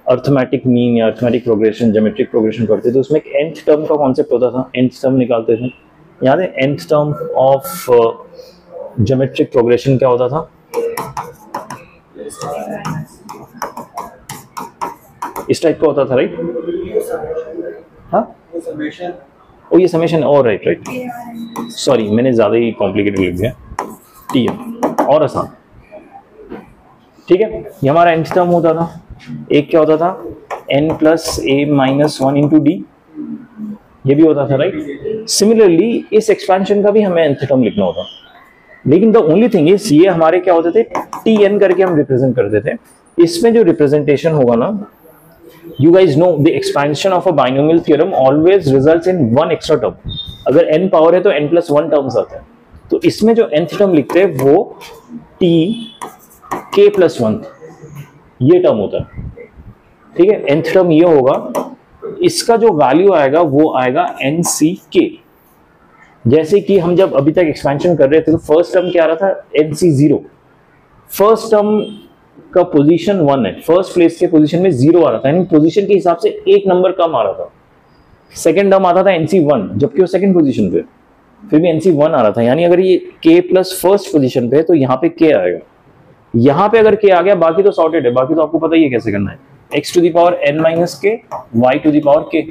अर्थमेटिक मीन या अर्थमेटिक प्रोग्रेशन, ज्योमेट्रिक प्रोग्रेशन पढ़ते थे, उसमें एक nth टर्म का कॉन्सेप्ट होता था, nth टर्म निकालते थे, याद है? nth term of geometric progression क्या होता था? इस टाइप का होता था, राइट? हाँ, ओ ये समेशन, और राइट, सॉरी मैंने ज्यादा ही कॉम्प्लिकेटेड लिख दिया, ठीक है, और आसान, ठीक है। ये हमारा nth टर्म होता था, एक क्या होता था, n plus a minus 1 into D, ये भी होता था, राइट? सिमिलरली इस एक्सपेंशन का भी हमें nth टर्म लिखना होता, लेकिन द ओनली थिंग इज ये हमारे क्या होते थे, tn करके हम रिप्रेजेंट करते थे। इसमें जो रिप्रेजेंटेशन होगा ना, you guys know the expansion of a binomial theorem always results in one extra term। अगर n पावर है तो n प्लस 1 टर्म्स आते हैं, तो इसमें जो nth टर्म लिखते हैं वो t k प्लस 1 ये टर्म होता है, ठीक है। nth टर्म ये होगा, इसका जो वैल्यू आएगा वो आएगा nck। जैसे कि हम जब अभी तक एक्सपेंशन कर रहे थे तो फर्स्ट टर्म क्या आ रहा था, nc0, फर्स्ट टर्म का पोजीशन 1 है, फर्स्ट प्लेस के पोजीशन में 0 आ रहा था, यानी पोजीशन के हिसाब से एक नंबर कम आ रहा था। सेकंड टर्म आता था nc1, जबकि वो सेकंड पोजीशन पे, फिर भी nc1 आ रहा था, यानी अगर ये k प्लस फर्स्ट पोजीशन पे है तो यहाँ पे k आएगा, यहाँ पे अगर k आ गया बाकी तो सॉर्टेड है, बाकी तो आपको पता ही है कैसे करना है, x to the power n minus k, y to the power k।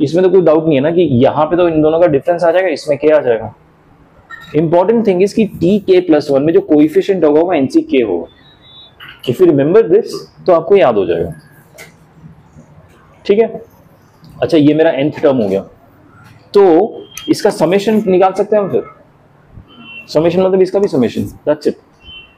इसमें तो कोई डाउट नहीं है ना कि यहाँ पे तो इन दोनों का डिफरेंस आ जाएगा, इसमें k आ जाएगा। इंपॉर्टेंट थिंग इज कि t k प्लस 1 में जो कोएफिशिएंट होगा वो nck होगा। इफ यू रिमेंबर दिस तो आपको याद हो जाएगा, ठीक है। अच्छा, ये मेरा nth टर्म हो गया, तो इसका समेशन निकाल सकते हैं हम। फिर समेशन मतलब इसका भी समेशन, दैट्स इट।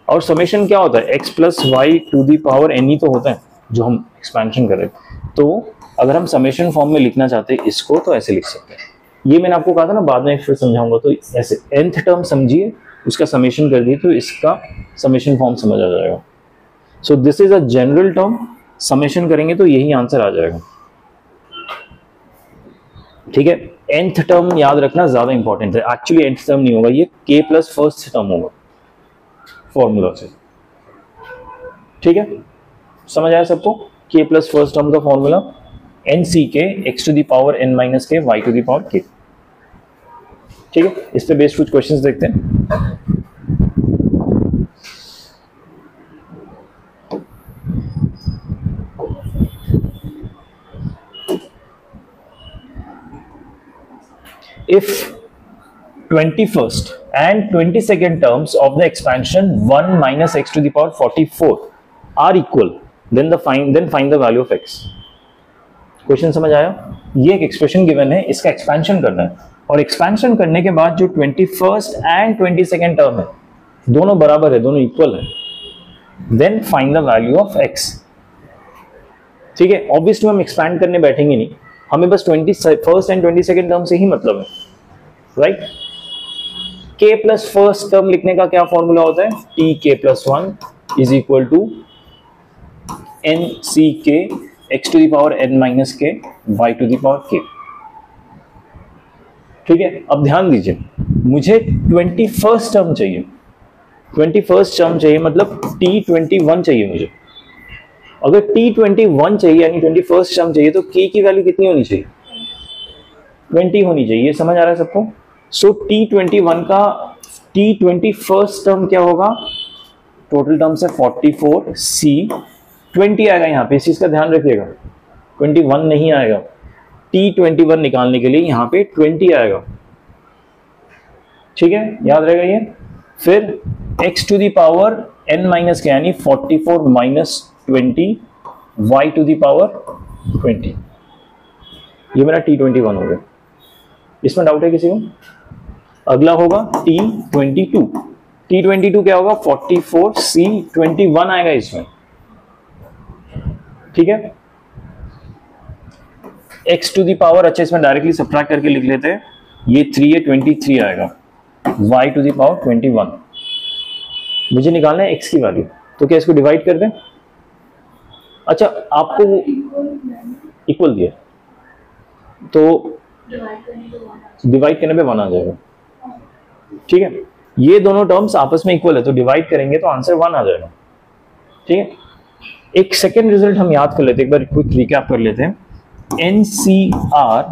और समेशन क्या होता है, x plus Y to the power n ही तो होता है जो हम एक्सपेंशन कर रहे हैं। तो अगर हम समेशन फॉर्म में लिखना चाहते हैं इसको तो ऐसे लिख सकते हैं। ये मैंने आपको कहा था ना, बाद में फिर समझाऊंगा, तो ऐसे nth टर्म समझिए, उसका समेशन कर दिए तो इसका समेशन फॉर्म समझ आ जाएगा। सो this is a general term, summation करेंगे तो यही आंसर आ जाएगा, ठीक है। nth टर्म याद रखना ज्यादा इंपॉर्टेंट है, एक्चुअली nth टर्म नहीं होगा, ये k प्लस फर्स्ट टर्म होगा फॉर्मूला से, ठीक है। समझ आया सबको? k प्लस फर्स्ट टर्म का formula nck x to the power n minus k y to the power k, ठीक है। इस पे बेस्ड कुछ क्वेश्चंस देखते हैं। If 21st and 22nd terms of the expansion 1 minus x to the power 44 are equal, then find the value of x। Question समझ आया? ये एक एक्सप्रेशन गिवन है, इसका एक्सपेंशन करना है, और एक्सपेंशन करने के बाद जो 21st एंड 22nd टर्म है दोनों बराबर है, दोनों इक्वल है, then find the value of x, ठीक है। ऑब्वियसली हम एक्सपैंड करने बैठेंगे नहीं, हमें बस 21st एंड 22nd टर्म से ही मतलब है, right. k plus first term लिखने का क्या फॉर्मूला होता है, t k plus 1 is equal to n c k x to the power n minus k y to the power k, ठीक है। अब ध्यान दीजिए, मुझे 21st टर्म चाहिए, 21st टर्म चाहिए मतलब t21 चाहिए मुझे, अगर T21 चाहिए यानी 21st टर्म चाहिए तो K की वैल्यू कितनी होनी चाहिए? 20 होनी चाहिए। ये समझ आ रहा है सबको? सो T21 का T21st टर्म क्या होगा? टोटल टर्म्स है 44, C 20 आएगा यहाँ पे, इस चीज का ध्यान रखिएगा, 21 नहीं आएगा। T21 निकालने के लिए यहाँ पे 20 आएगा, ठीक है, याद रहेगा ये। फिर x to the power n minus K यानी 44 minus 20 y to the power 20, ये मेरा T21 हो गया। इसमें डाउट है किसी को? अगला होगा T22। T22 क्या होगा? 44 C 21 आएगा इसमें, ठीक है। x टू द पावर, अच्छा इसमें डायरेक्टली सब्ट्रैक्ट करके लिख लेते हैं, ये 3 है 23 आएगा, y टू द पावर 21। मुझे निकालना है x की वैल्यू, तो क्या इसको डिवाइड कर दें? अच्छा आपको इक्वल दिया तो डिवाइड करने पे 1 आ जाएगा, ठीक है। ये दोनों टर्म्स आपस में इक्वल है तो डिवाइड करेंगे तो आंसर 1 आ जाएगा, ठीक है। एक सेकेंड रिजल्ट हम याद कर लेते हैं, एक बार क्विक रिकैप कर लेते हैं। NCR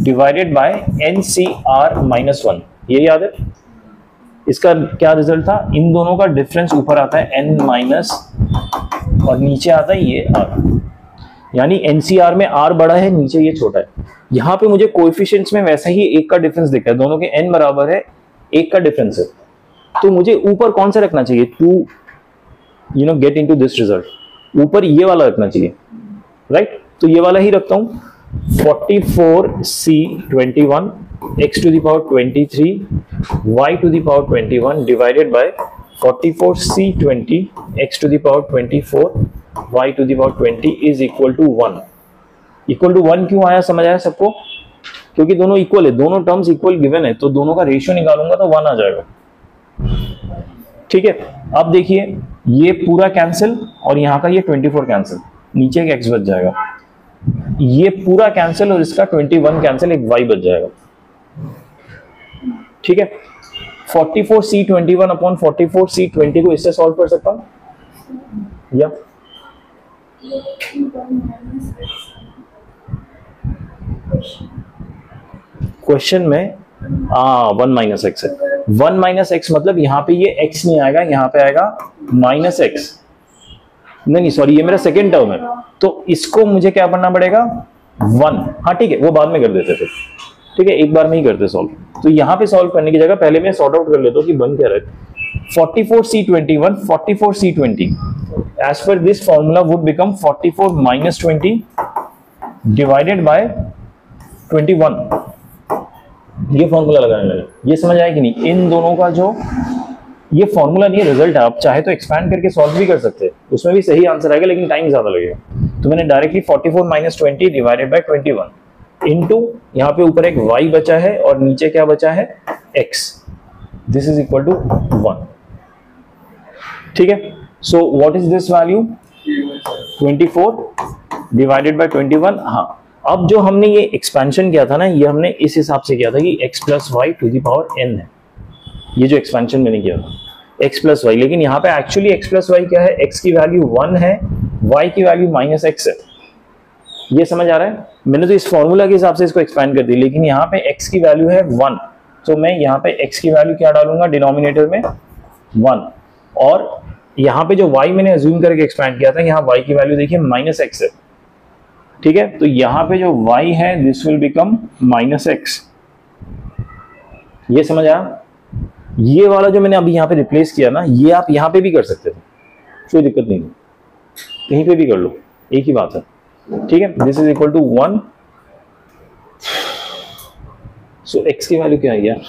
divided by NCR minus 1, ये याद है? इसका क्या रिजल्ट था? इन दोनों का डिफरेंस ऊपर आता है n माइनस और नीचे आता है ये r, यानी NCR में r बड़ा है, नीचे ये छोटा है। यहाँ पे मुझे कोएफिशिएंट्स में वैसा ही एक का डिफरेंस दिखता है, दोनों के n बराबर है, एक का डिफरेंस है, तो मुझे ऊपर कौन सा रखना चाहिए to get into this result? ऊपर ये वाला रखना चाहिए, राइट? तो ये वाला ही रखता हूं, 44C21 x to the power 23 y to the power 21 divided by 44C20 x to the power 24 y to the power 20 is equal to 1। Equal to 1 क्यों आया, समझ आया सबको? क्योंकि दोनों इक्वल है, दोनों टर्म्स इक्वल गिवन है, तो दोनों का रेशियो निकालूंगा तो 1 आ जाएगा, ठीक है। अब देखिए ये पूरा कैंसिल और यहाँ का ये 24 कैंसिल, नीचे एक x बच जाएगा, ये पूरा कैंसिल और इसका 21 कैंसिल, एक y बच जाएगा, ठीक है। 44C21 अपॉन 44C20 को इससे सॉल्व कर सकता हूं या क्वेश्चन में 1 माइनस एक्स है, 1 माइनस एक्स मतलब यहाँ पे ये x नहीं आएगा, यहाँ पे आएगा माइनस एक्स, नहीं सॉरी ये मेरा सेकेंड टर्म है, तो इसको मुझे क्या करना पड़ेगा 1, हाँ ठीक है वो बाद में कर देते थे, ठीक है एक बार में ही करते सॉल्व। तो यहाँ पे सॉल्व करने की जगह पहले मैं सॉर्ट आउट कर लेता हूँ कि बन क्या रहा है। 44C21 44C20 as per this formula would become 44 minus 20 divided by 21, ये फॉर्मूला लगाने लगे। ये समझ आया कि नहीं? इन दोनों का जो ये फॉर्मूला नहीं रिजल्ट है, आप चाहे तो एक्सपैंड करके सॉल्व भी कर सकते हैं, उसमें भी सही आंसर आएगा लेकिन टाइम ज्यादा लगेगा। तो मैंने directly 44 minus 20 divided by 21 into यहाँ पे ऊपर एक y बचा है और नीचे क्या बचा है x, this is equal to 1, ठीक है। So what is this value 24 divided by 21। हाँ अब जो हमने ये एक्सपेंशन किया था ना, ये हमने इस हिसाब से किया था कि x plus Y to the power n है, ये जो एक्सपेंशन मैंने किया था x प्लस वाई, लेकिन यहाँ पे एक्चुअली x प्लस वाई क्या है, x की वैल्यू 1 है, y की वैल्यू माइनस x है, ये समझ आ रहा है? मैंने तो इस फॉर्मूला के हिसाब से इसको एक्सपेंड कर दी, लेकिन यहाँ पे x की वैल्यू है 1, तो मैं यहाँ पे x की वैल्यू क्या डालूंगा डिनोमिनेटर में 1, और यहाँ पे जो y मैंने अज्यूम करके एक्सपेंड किया था, यहाँ y की वैल्यू देखिए माइनस x है, ठीक है। तो यहाँ पे जो y है this will become minus x, ये समझ आया? ये वाला जो मैंने अभी यहाँ पे रिप्लेस किया ना, ये आप यहाँ पे भी कर सकते थे, कोई दिक्कत नहीं, कहीं पे भी कर लो, एक ही बात है, ठीक है। This is equal to 1, so x की वैल्यू क्या है यार,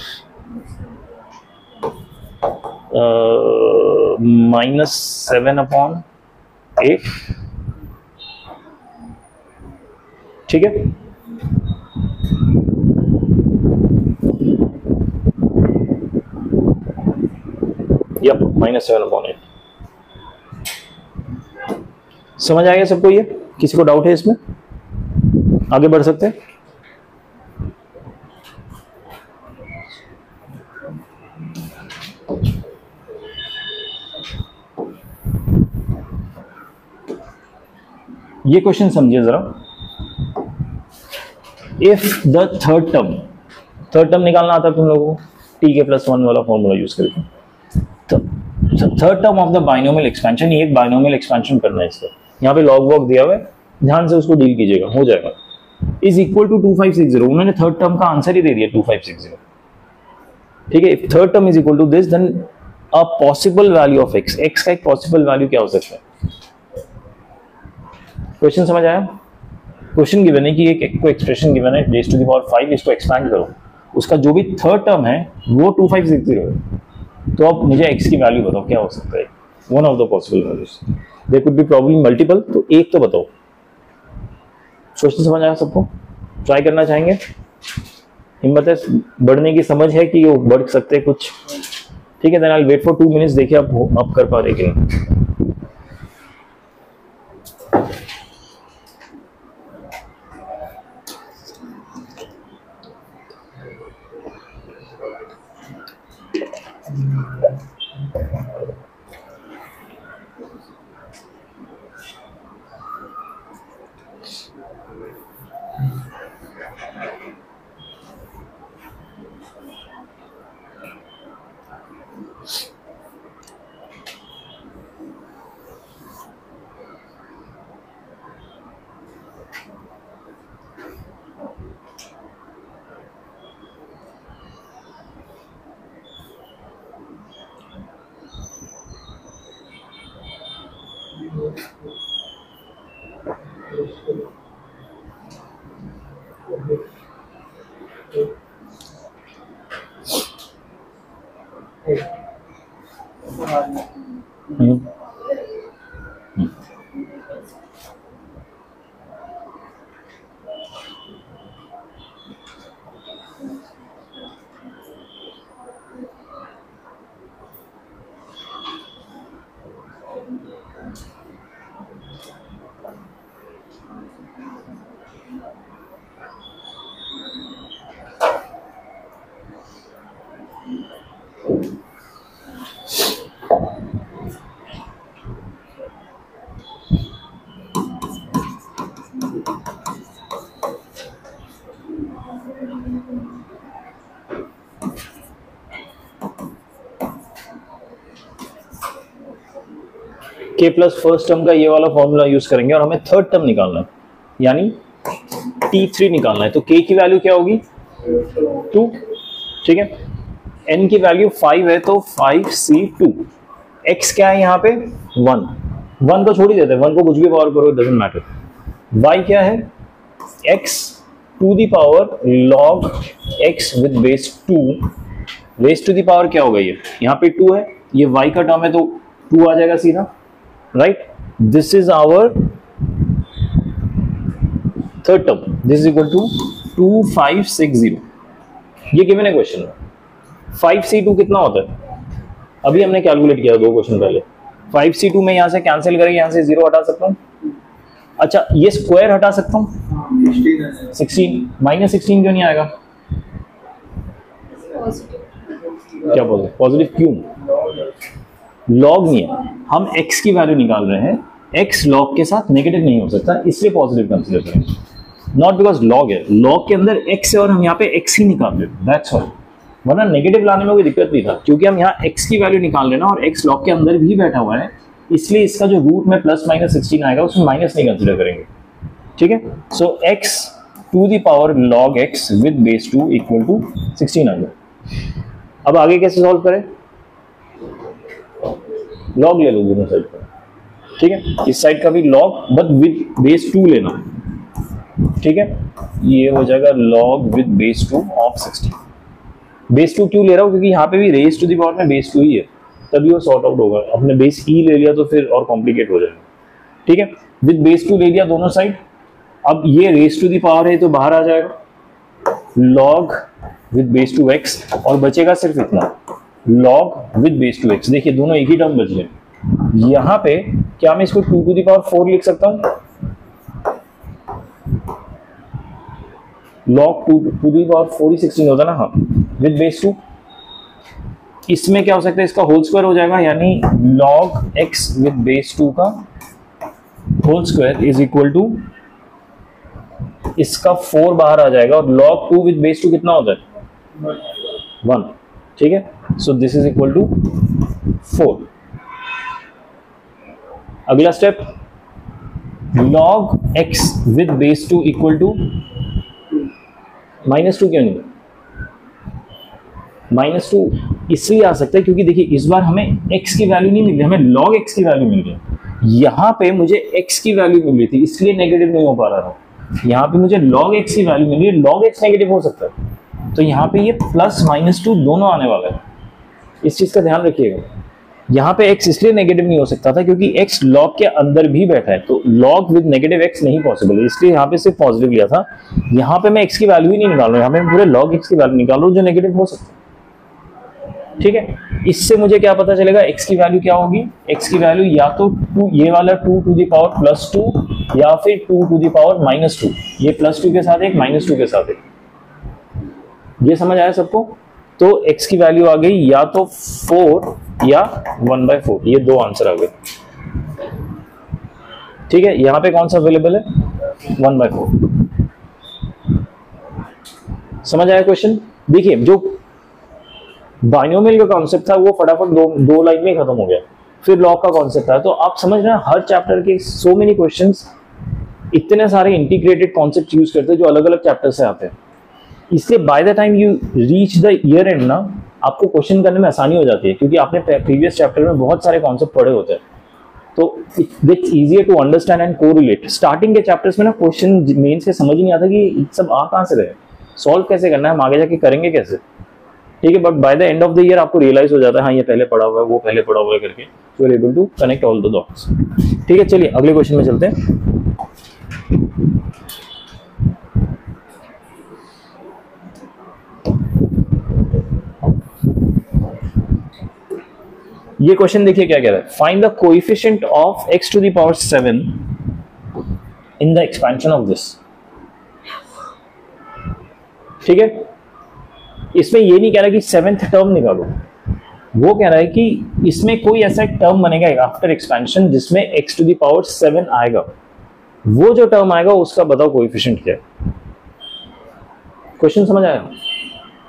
-7 अपॉन 8, ठीक है। यप -7 अपॉन 8, समझ आ गया सबको? ये किसी को डाउट है इसमें? आगे बढ़ सकते हैं? ये क्वेश्चन समझिए जरा। इफ द थर्ड टर्म निकालना आता है तुम लोगों को, टी के प्लस 1 वाला फॉर्मूला यूज करके, तो third term of the binomial expansion, ये एक बाइनोमियल एक्सपेंशन करना है इसका, यहाँ पे लॉग वॉग दिया हुआ है, ध्यान से उसको डील कीजिएगा, हो जाएगा। इज इक्वल टू 2560, उन्होंने थर्ड टर्म का आंसर ही दे दिया 2560, ठीक है। If third term is equal to this then a possible value of X, X का एक पॉसिबल वैल्यू क्या हो सकता है? क्वेश्चन समझ आया? क्वेश्चन गिवन है कि एक को एक्सप्रेशन गिवन है रेज़ टू द पावर 5, इसको एक्सपैंड करो, उसका जो भी थर्ड टर्म है वो 2560 है, तो अब मुझे x की वैल्यू बताओ क्या हो सकता है, one of the possible values, there could be problem multiple, तो एक तो बताओ। क्वेश्चन समझ आया सबको? ट्राई करना चाहेंगे? हिम्मत है, बढ़ने की समझ है कि वो बढ़ सकते हैं कुछ, ठीक है। Then I will wait for 2 minutes, देखिए आप कर पा रहे कि नहीं। के प्लस फर्स्ट टर्म का ये वाला फॉर्मूला यूज करेंगे और हमें थर्ड टर्म निकालना है, यानी T3 निकालना है। तो K की वैल्यू क्या होगी? 2, ठीक है। N की वैल्यू 5 है तो 5C2। X क्या है यहाँ पे? 1 को छोड़ ही देते हैं, 1 को कुछ भी पावर करो, इट डजंट मैटर। Y क्या है? X to the power log X with base 2। Base to the power क्या होगा? ये यहाँ पे 2 है, ये Y का टर्म है तो 2 आ जाएगा सीधा, right. This is our third term, this is equal to 2560। ये गिवन है क्वेश्चन में। 5C2 कितना होता है? अभी हमने कैलकुलेट किया 2 क्वेश्चन पहले। 5C2 में यहां से कैंसिल करेंगे, यहां से 0 हटा सकता हूं। अच्छा, ये स्क्वायर हटा सकता हूं, 16 माइनस 16 क्यों नहीं आएगा? क्या बोल रहे? पॉजिटिव क्यों? लॉग नहीं है, हम x की वैल्यू निकाल रहे हैं, x लॉग के साथ नेगेटिव नहीं हो सकता, इसलिए पॉजिटिव कंसीडर करेंगे, नॉट बिकॉज लॉग है। लॉग के अंदर x है और हम यहाँ पे x ही निकाल रहे हैं, दैट्स ऑल। वरना नेगेटिव लाने में कोई दिक्कत नहीं था, क्योंकि हम यहाँ x की वैल्यू निकाल रहे हैं ना, और x लॉग के अंदर भी बैठा हुआ है, इसलिए इसका जो रूट में प्लस माइनस 16 आएगा उसमें माइनस नहीं कंसीडर करेंगे, ठीक है। So x to the power log x with base 2 equal to 16 आ गया। अब आगे कैसे सॉल्व करें? लॉग ले लो दोनों साइड पर, ठीक है। इस साइड का भी लॉग बट विद बेस 2 लेना, ठीक है। ये हो जाएगा log with base 2 of 16। Base 2 क्यों ले रहा हूँ? क्योंकि यहाँ पे भी रेज टू द पावर में बेस 2 ही है, तभी वो सॉर्ट आउट होगा। अपने बेस ई ले लिया तो फिर और कॉम्प्लिकेट हो जाएगा, ठीक है। विद बेस 2 ले लिया दोनों साइड। अब ये रेज टू द पावर है तो बाहर आ जाएगा लॉग विद बेस 2x, और बचेगा सिर्फ इतना log विद बेस 2x। देखिए दोनों एक ही टर्म बच गए। यहाँ पे क्या मैं इसको 2 टू द पावर 4 लिख सकता हूँ? log 2 टू द पावर 4 ही 16 होता ना, हाँ, विद बेस 2। इसमें क्या हो सकता है? इसका होल स्क्वायर हो जाएगा, यानी log x विद बेस 2 का whole square is equal to, इसका 4 बाहर आ जाएगा और log 2 विद बेस 2 कितना होता है 1, ठीक है। So this is equal to 4। अगला step, log x with base 2 equal to -2, क्यों नहीं -2 इसलिए आ सकता है क्योंकि देखिए इस बार हमें x की वैल्यू नहीं मिल रही, हमें log x की वैल्यू मिल रही है। यहां पे मुझे x की वैल्यू मिल रही थी इसलिए नेगेटिव नहीं हो पा रहा था, यहाँ पे मुझे log x की वैल्यू मिल रही है, log x नेगेटिव हो सकता है, तो यहाँ पे ये प्लस -2 दोनों आने वाला है, इस चीज का ध्यान रखिएगा। यहाँ पे x इसलिए नेगेटिव नहीं हो सकता था क्योंकि x log के अंदर भी बैठा है, तो log विद नेगेटिव x नहीं पॉसिबल है, इसलिए यहाँ पे सिर्फ पॉजिटिव लिया था। यहाँ पे मैं x की वैल्यू ही नहीं निकाल रहा हूँ, यहाँ पे मैं पूरे log x की वैल्यू निकाल रहा हूँ जो नेगेटिव हो सकता है, ठीक है। इससे मुझे क्या पता चलेगा x की वैल्यू क्या होगी, x की वैल्यू या तो 2 ये वाला 2 टू द पावर +2 या फिर 2 टू द पावर -2, ये +2 के साथ एक -2 के साथ एक, ये समझ आया सबको। तो x की वैल्यू आ गई या तो 4 या 1/4, ये दो आंसर आ गए, ठीक है। यहां पे कौन सा अवेलेबल है 1/4, समझ आया क्वेश्चन। देखिए जो बाइनोमियल का कॉन्सेप्ट था वो फटाफट दो लाइन में खत्म हो गया, फिर लॉग का कॉन्सेप्ट था, तो आप समझ रहे हैं हर चैप्टर के सो मेनी क्वेश्चंस, इतने सारे इंटीग्रेटेड कॉन्सेप्ट यूज करते हैं जो अलग अलग चैप्टर से आते हैं, इसलिए by the time you reach the year and ना आपको क्वेश्चन करने में आसानी हो जाती है क्योंकि आपने प्रीवियस चैप्टर में बहुत सारे कॉन्सेप्ट पढ़े होते हैं, तो it's easier to understand and correlate. Starting के चैप्टर्स में ना क्वेश्चन मेंस के समझ नहीं आता कि सब आ कहां से रहे, सॉल्व कैसे करना है, हम आगे जाके करेंगे कैसे, ठीक है। But by the end of the year आपको रियलाइज हो जाता है हाँ ये पहले पढ़ा हुआ है, वो पहले पढ़ा हुआ है करके, you are able to connect all the dots, ठीक है। चलिए अगले क्वेश्चन में चलते हैं। ये क्वेश्चन देखिए क्या कह रहा है, find the coefficient of x to the power 7 in the expansion of this, ठीक है। इसमें ये नहीं कह रहा कि 7th टर्म निकालो, वो कह रहा है कि इसमें कोई ऐसा टर्म बनेगा आफ्टर एक्सपेंशन जिसमें x टू द पावर 7 आएगा, वो जो टर्म आएगा उसका बताओ कोएफिशिएंट क्या है। क्वेश्चन समझ आया,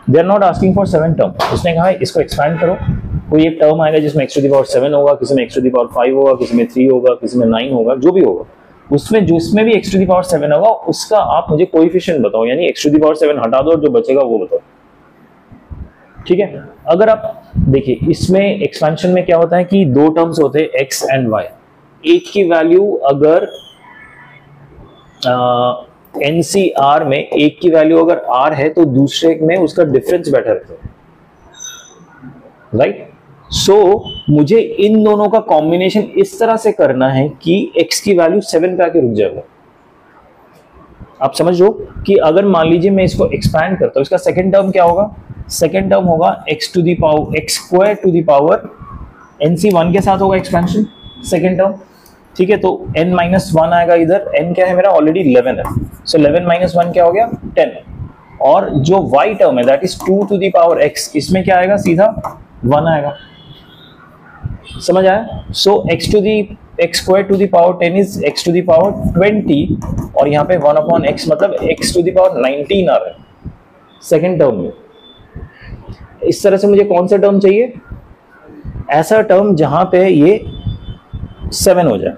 they are not asking for 7 term, उसने कहा है इसको एक्सपेंड करो, कोई एक टर्म आएगा जिसमें x टू द पावर 7 होगा, किसी में x टू द पावर 5 होगा, किसी में 3 होगा, किसी में 9 होगा, जो भी होगा उसमें जिसमें भी x टू द पावर 7 होगा उसका आप मुझे कोएफिशिएंट बताओ, यानी x टू द पावर 7 हटा दो और जो बचेगा वो बताओ, ठीक है। अगर आप देखिए इसमें एक्सपेंशन में क्या होता है कि दो टर्म्स होते हैं x एंड y, एक की वैल्यू अगर NCR में एक की वैल्यू अगर r है तो दूसरे में उसका डिफरेंस बैठा रहता है, राइट। सो मुझे इन दोनों का कॉम्बिनेशन इस तरह से करना है कि x की वैल्यू 7 पे आके रुक जाएगा। आप समझ लो कि अगर मान लीजिए मैं इसको एक्सपैंड करता हूं, इसका सेकंड टर्म क्या होगा, सेकंड टर्म होगा x to the power x square to the power NC1 के साथ होगा एक्सपेंशन सेकंड टर्म, ठीक है। तो n-1 आएगा इधर, n क्या है मेरा ऑलरेडी 11 है, सो 11 - 1 क्या हो गया 10, और जो y टर्म है that is 2 to the power x, इसमें क्या आएगा सीधा 1 आएगा, समझ आया। So x to the x square to the power 10 is x to the power 20, और यहाँ पे 1/x मतलब x टू दी पावर 19 आ रहा है सेकेंड टर्म में। इस तरह से मुझे कौन सा टर्म चाहिए, ऐसा टर्म जहां पे ये 7 हो जाए,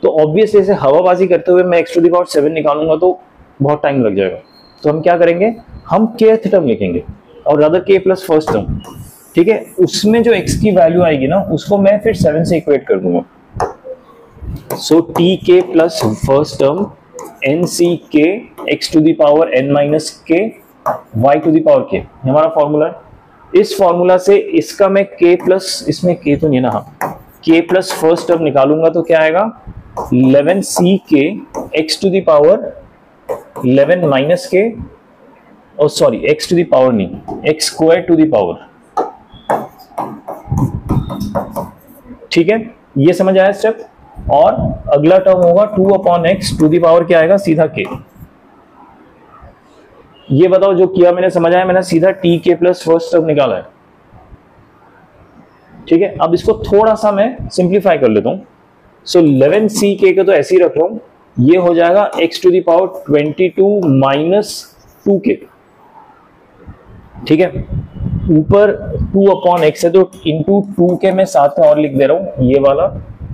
तो ऑब्वियसली से हवाबाजी करते हुए मैं x टू दी पावर 7 निकालूंगा तो बहुत टाइम लग जाएगा, तो हम क्या करेंगे, हम kth टर्म लिखेंगे और rather k plus first term, ठीक है। उसमें जो x की वैल्यू आएगी ना उसको मैं फिर 7 से इक्वेट कर दूंगा, so tk plus first term nck x to the power n minus k y to the power k, हमारा फॉर्मूला है। इस फॉर्मूला से इसका मैं k प्लस, इसमें k तो नहीं ना, हाँ k प्लस फर्स्ट टर्म निकालूंगा तो क्या आएगा 11ck x to the power 11 minus k, और sorry x to the power नहीं, x square to the power, ठीक है। ये समझ आया स्टेप। और अगला टर्म होगा 2/x टू दी पावर क्या आएगा सीधा k। ये बताओ जो किया मैंने, समझ आया, मैंने सीधा tk प्लस फर्स्ट टर्म निकाला है, ठीक है। अब इसको थोड़ा सा मैं सिंप्लीफाई कर लेता हूं, सो 11ck का तो ऐसे ही रख रहा हूं, ये हो जाएगा x to the power 22 minus 2k, ठीक है। ऊपर 2 अपॉन x है तो इंटू 2k मैं साथ में और लिख दे रहा हूं ये वाला,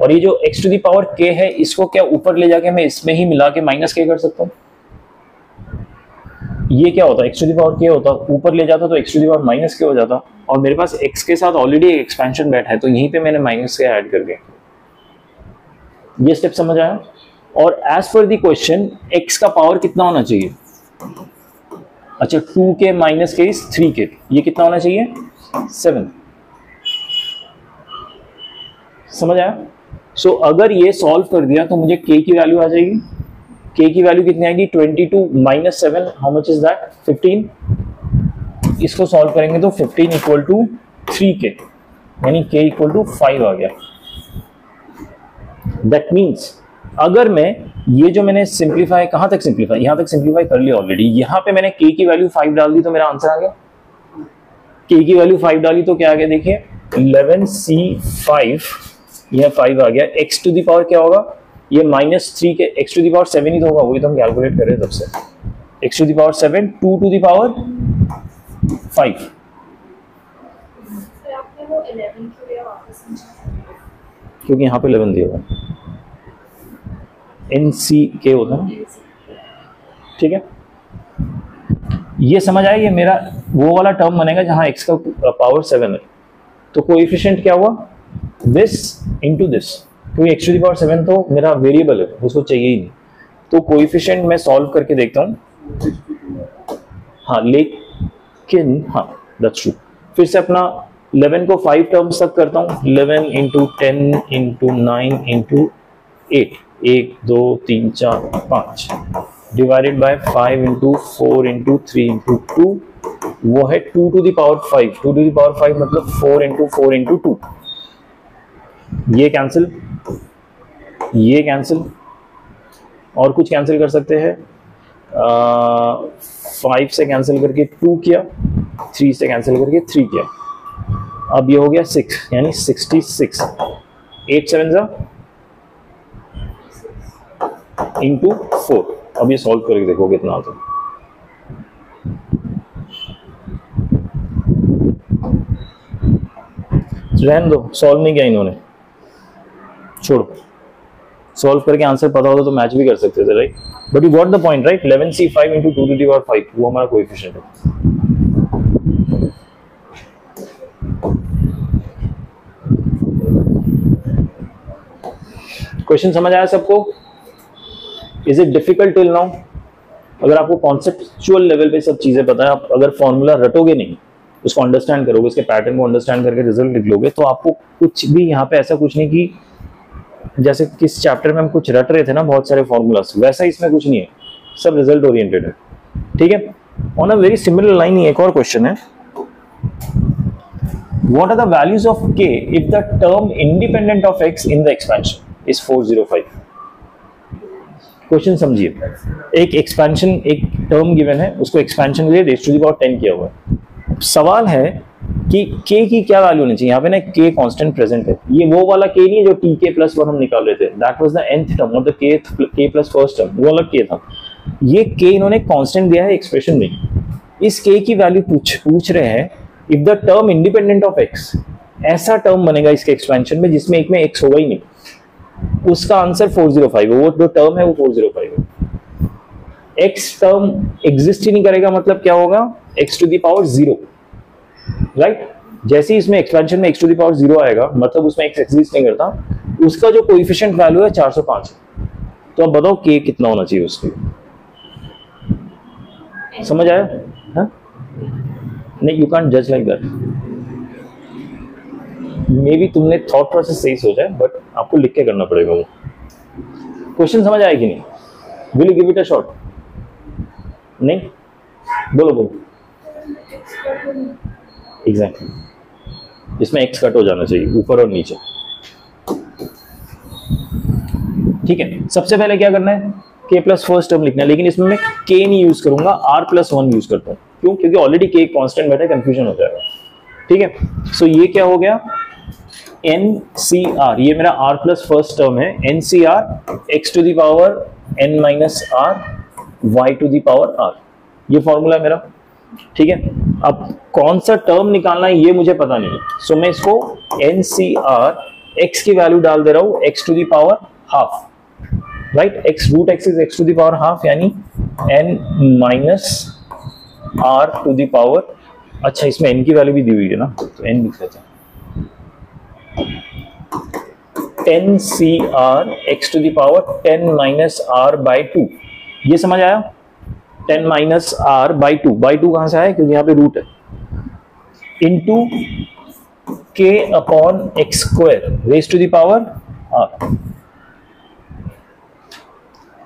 और ये जो x to the power k है इसको क्या ऊपर ले जाके मैं इसमें ही मिला के माइनस k कर सकता हूं। ये क्या होता है, x to the power k होता, ऊपर ले जाता तो x to the power minus k हो जाता, और मेरे पास x के साथ ऑलरेडी एक एक्सपेंशन बैठा है तो यहीं पे मैंने माइनस k ऐड कर दिया। ये स्टेप समझ आया। और as per the question x का पावर कितना होना चाहिए, अच्छा 2k minus k is 3k, ये कितना होना चाहिए 7, समझ आया। सो अगर ये सॉल्व कर दिया तो मुझे k की वैल्यू आ जाएगी, k की वैल्यू कितनी आएगी 22 minus 7, how much is that 15। इसको सॉल्व करेंगे तो 15 इक्वल टू 3k, यानी k इक्वल टू 5 आ गया। दैट मीन्स अगर मैं ये जो मैंने सिंप्लीफाई, कहां तक सिंप्लीफाई, यहां तक सिंप्लीफाई कर लिया ऑलरेडी, यहां पे मैंने k की वैल्यू 5 डाल दी तो मेरा आंसर आ गया। k की वैल्यू 5 डाली तो क्या आ गया, देखिए 11c5, यह 5 आ गया। x टू द पावर क्या होगा, ये माइनस 3 के, x टू द पावर 7 ही तो होगा, वही तो हम कैलकुलेट कर रहे हैं सबसे। x to the power 7, 2 to the power 5, क्योंकि यहाँ पे 11 दिया हुआ NCK होता है, ठीक है। ये समझ आया, ये मेरा वो वाला टर्म बनेगा जहां x का पावर 7 है, तो कोएफिशिएंट क्या हुआ दिस इनटू दिस, क्योंकि x टू द पावर 7 तो मेरा वेरिएबल है, उसको चाहिए ही नहीं, तो कोएफिशिएंट मैं सॉल्व करके देखता हूं। हाँ लेकिन हाँ दैट्स ट्रू, फिर से अपना 11 को 5 टर्म्स तक करता हूँ, 11 into 10 into 9 into 8, 1 2 3 4 5 divided by 5 into 4 into 3 into 2, वो है 2 to the power 5, 2 to the power 5 मतलब 4 इंटू 4 इंटू 2, ये कैंसिल, ये कैंसिल, और कुछ कैंसिल कर सकते हैं, 5 से कैंसिल करके 2 किया, 3 से कैंसिल करके 3 किया, अब ये हो गया 6 यानी 66, 8 7 जा इंटू 4। अब ये सॉल्व करके देखो कितना आता है, रहने दो, सॉल्व नहीं किया इन्होंने, छोड़ो, सॉल्व करके आंसर पता होता तो मैच भी कर सकते थे, right. But you got the point, right. 11c5 into 2 to the power 5 वो हमारा कोएफिशिएंट है। क्वेश्चन समझ आया सबको? Is it difficult till now? अगर आपको कॉन्सेप्चुअल लेवल पे सब चीजें पता है, आप अगर फॉर्मूला रटोगे नहीं, उसको अंडरस्टैंड करोगे, उसके पैटर्न को अंडरस्टैंड करके रिजल्ट लिख लोगे, तो आपको कुछ भी यहाँ पे ऐसा कुछ नहीं कि जैसे किस चैप्टर में हम कुछ रट रहे थे ना बहुत सारे फॉर्मूलास, वैसा इसमें कुछ नहीं है, सब रिजल्ट ओरिएंटेड है, ठीक है। On a very similar line एक और क्वेश्चन है, what are the values of k if the term independent of x in the expansion is 405? Question समझिए, एक एक्सपेंशन, एक टर्म गिवन है, उसको एक्सपेंशन के लिए रेज़ टू द पावर 10 किया हुआ है। सवाल है कि k की क्या वैल्यू होनी चाहिए, यहाँ पे ना k कांस्टेंट प्रेजेंट है, ये वो वाला k नहीं है जो tk प्लस 1 हम निकाल रहे थे, that was the nth term और the k plus first term, वो अलग k था। ये k इन्होंने कांस्टेंट दिया है एक्सप्रेशन में, इस k की वैल्यू पूछ रहे हैं if the term independent of x, ऐसा टर्म बनेगा इसके एक्सपेंशन में जिसमें एक में x होगा ही नहीं, उसका आंसर 405 है, वो जो टर्म है वो 405 है। x टर्म एग्जिस्ट ही नहीं करेगा, मतलब क्या होगा x to the power 0, right. जैसे ही इसमें एक्सपेंशन में x टू द पावर 0 आएगा, मतलब उसमें x एग्जिस्ट नहीं करता, उसका जो कोएफिशिएंट वैल्यू है 405 है। तो अब बताओ k कितना होना चाहिए उसके, समझ आया? हाँ नहीं, यू कांट जज लाइक दैट। मे बी तुमने थॉट प्रोसेस सही सोचा है, बट आपको लिख के करना पड़ेगा वो। क्वेश्चन समझ आया कि नहीं? Will you give it a shot? नहीं, बोलो बोलो। एग्जैक्टली, इसमें x कट हो जाना चाहिए ऊपर और नीचे, ठीक है। सबसे पहले क्या करना है, k प्लस फर्स्ट टर्म लिखना है, लेकिन इसमें मैं k नहीं यूज करूंगा, r प्लस 1 यूज करता हूं। क्यों? क्योंकि ऑलरेडी k कांस्टेंट बैठा है, कंफ्यूजन हो जाएगा, ठीक है। सो ये क्या हो गया, एन सी आर, ये मेरा आर प्लस फर्स्ट टर्म है, n C R x to the power n minus r y to the power r, ये फॉर्मूला है मेरा। ठीक है, अब कौन सा टर्म निकालना है ये मुझे पता नहीं है, सो मैं इसको एन सी आर एक्स की वैल्यू डाल दे रहा हूं X to the power half, right, X root X is X to the power half, यानी N minus R to the power, अच्छा इसमें एन की वैल्यू भी दी हुई है ना, तो एन लिख लेते हैं, ten c are x to the power ten minus r by two, ये समझ आया, 10 माइनस आर बाई टू कहां से आया, क्योंकि यहां पे रूट है, into k upon x square raise to the power r.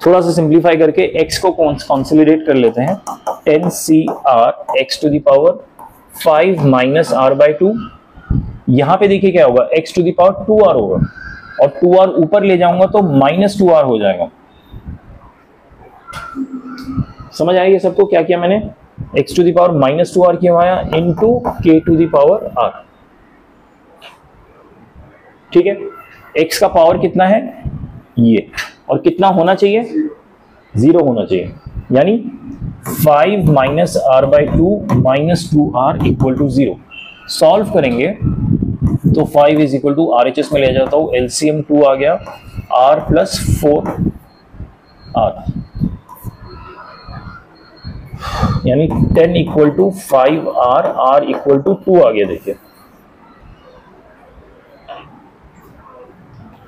थोड़ा सा सिंप्लीफाई करके एक्स को कंसोलिडेट कर लेते हैं, 10 c are x to the power 5 minus r by two, यहां पे देखिए क्या होगा, x to the power 2r होगा, और 2r ऊपर ले जाऊंगा तो माइनस 2r हो जाएगा। समझ आएगी सबको क्या किया मैंने, x to the power minus 2r क्यों आया, इंटू के टू द पावर r। ठीक है, x का पावर कितना है ये, और कितना होना चाहिए, 0 होना चाहिए, यानी 5 minus r by two minus 2r equal to 0। Solve करेंगे तो 5 इज इक्वल टू RHS में ले जाता हूं, LCM 2 आ गया, r प्लस 4r, यानी 10 equal to 5r, r equal to 2 आ गया, देखिए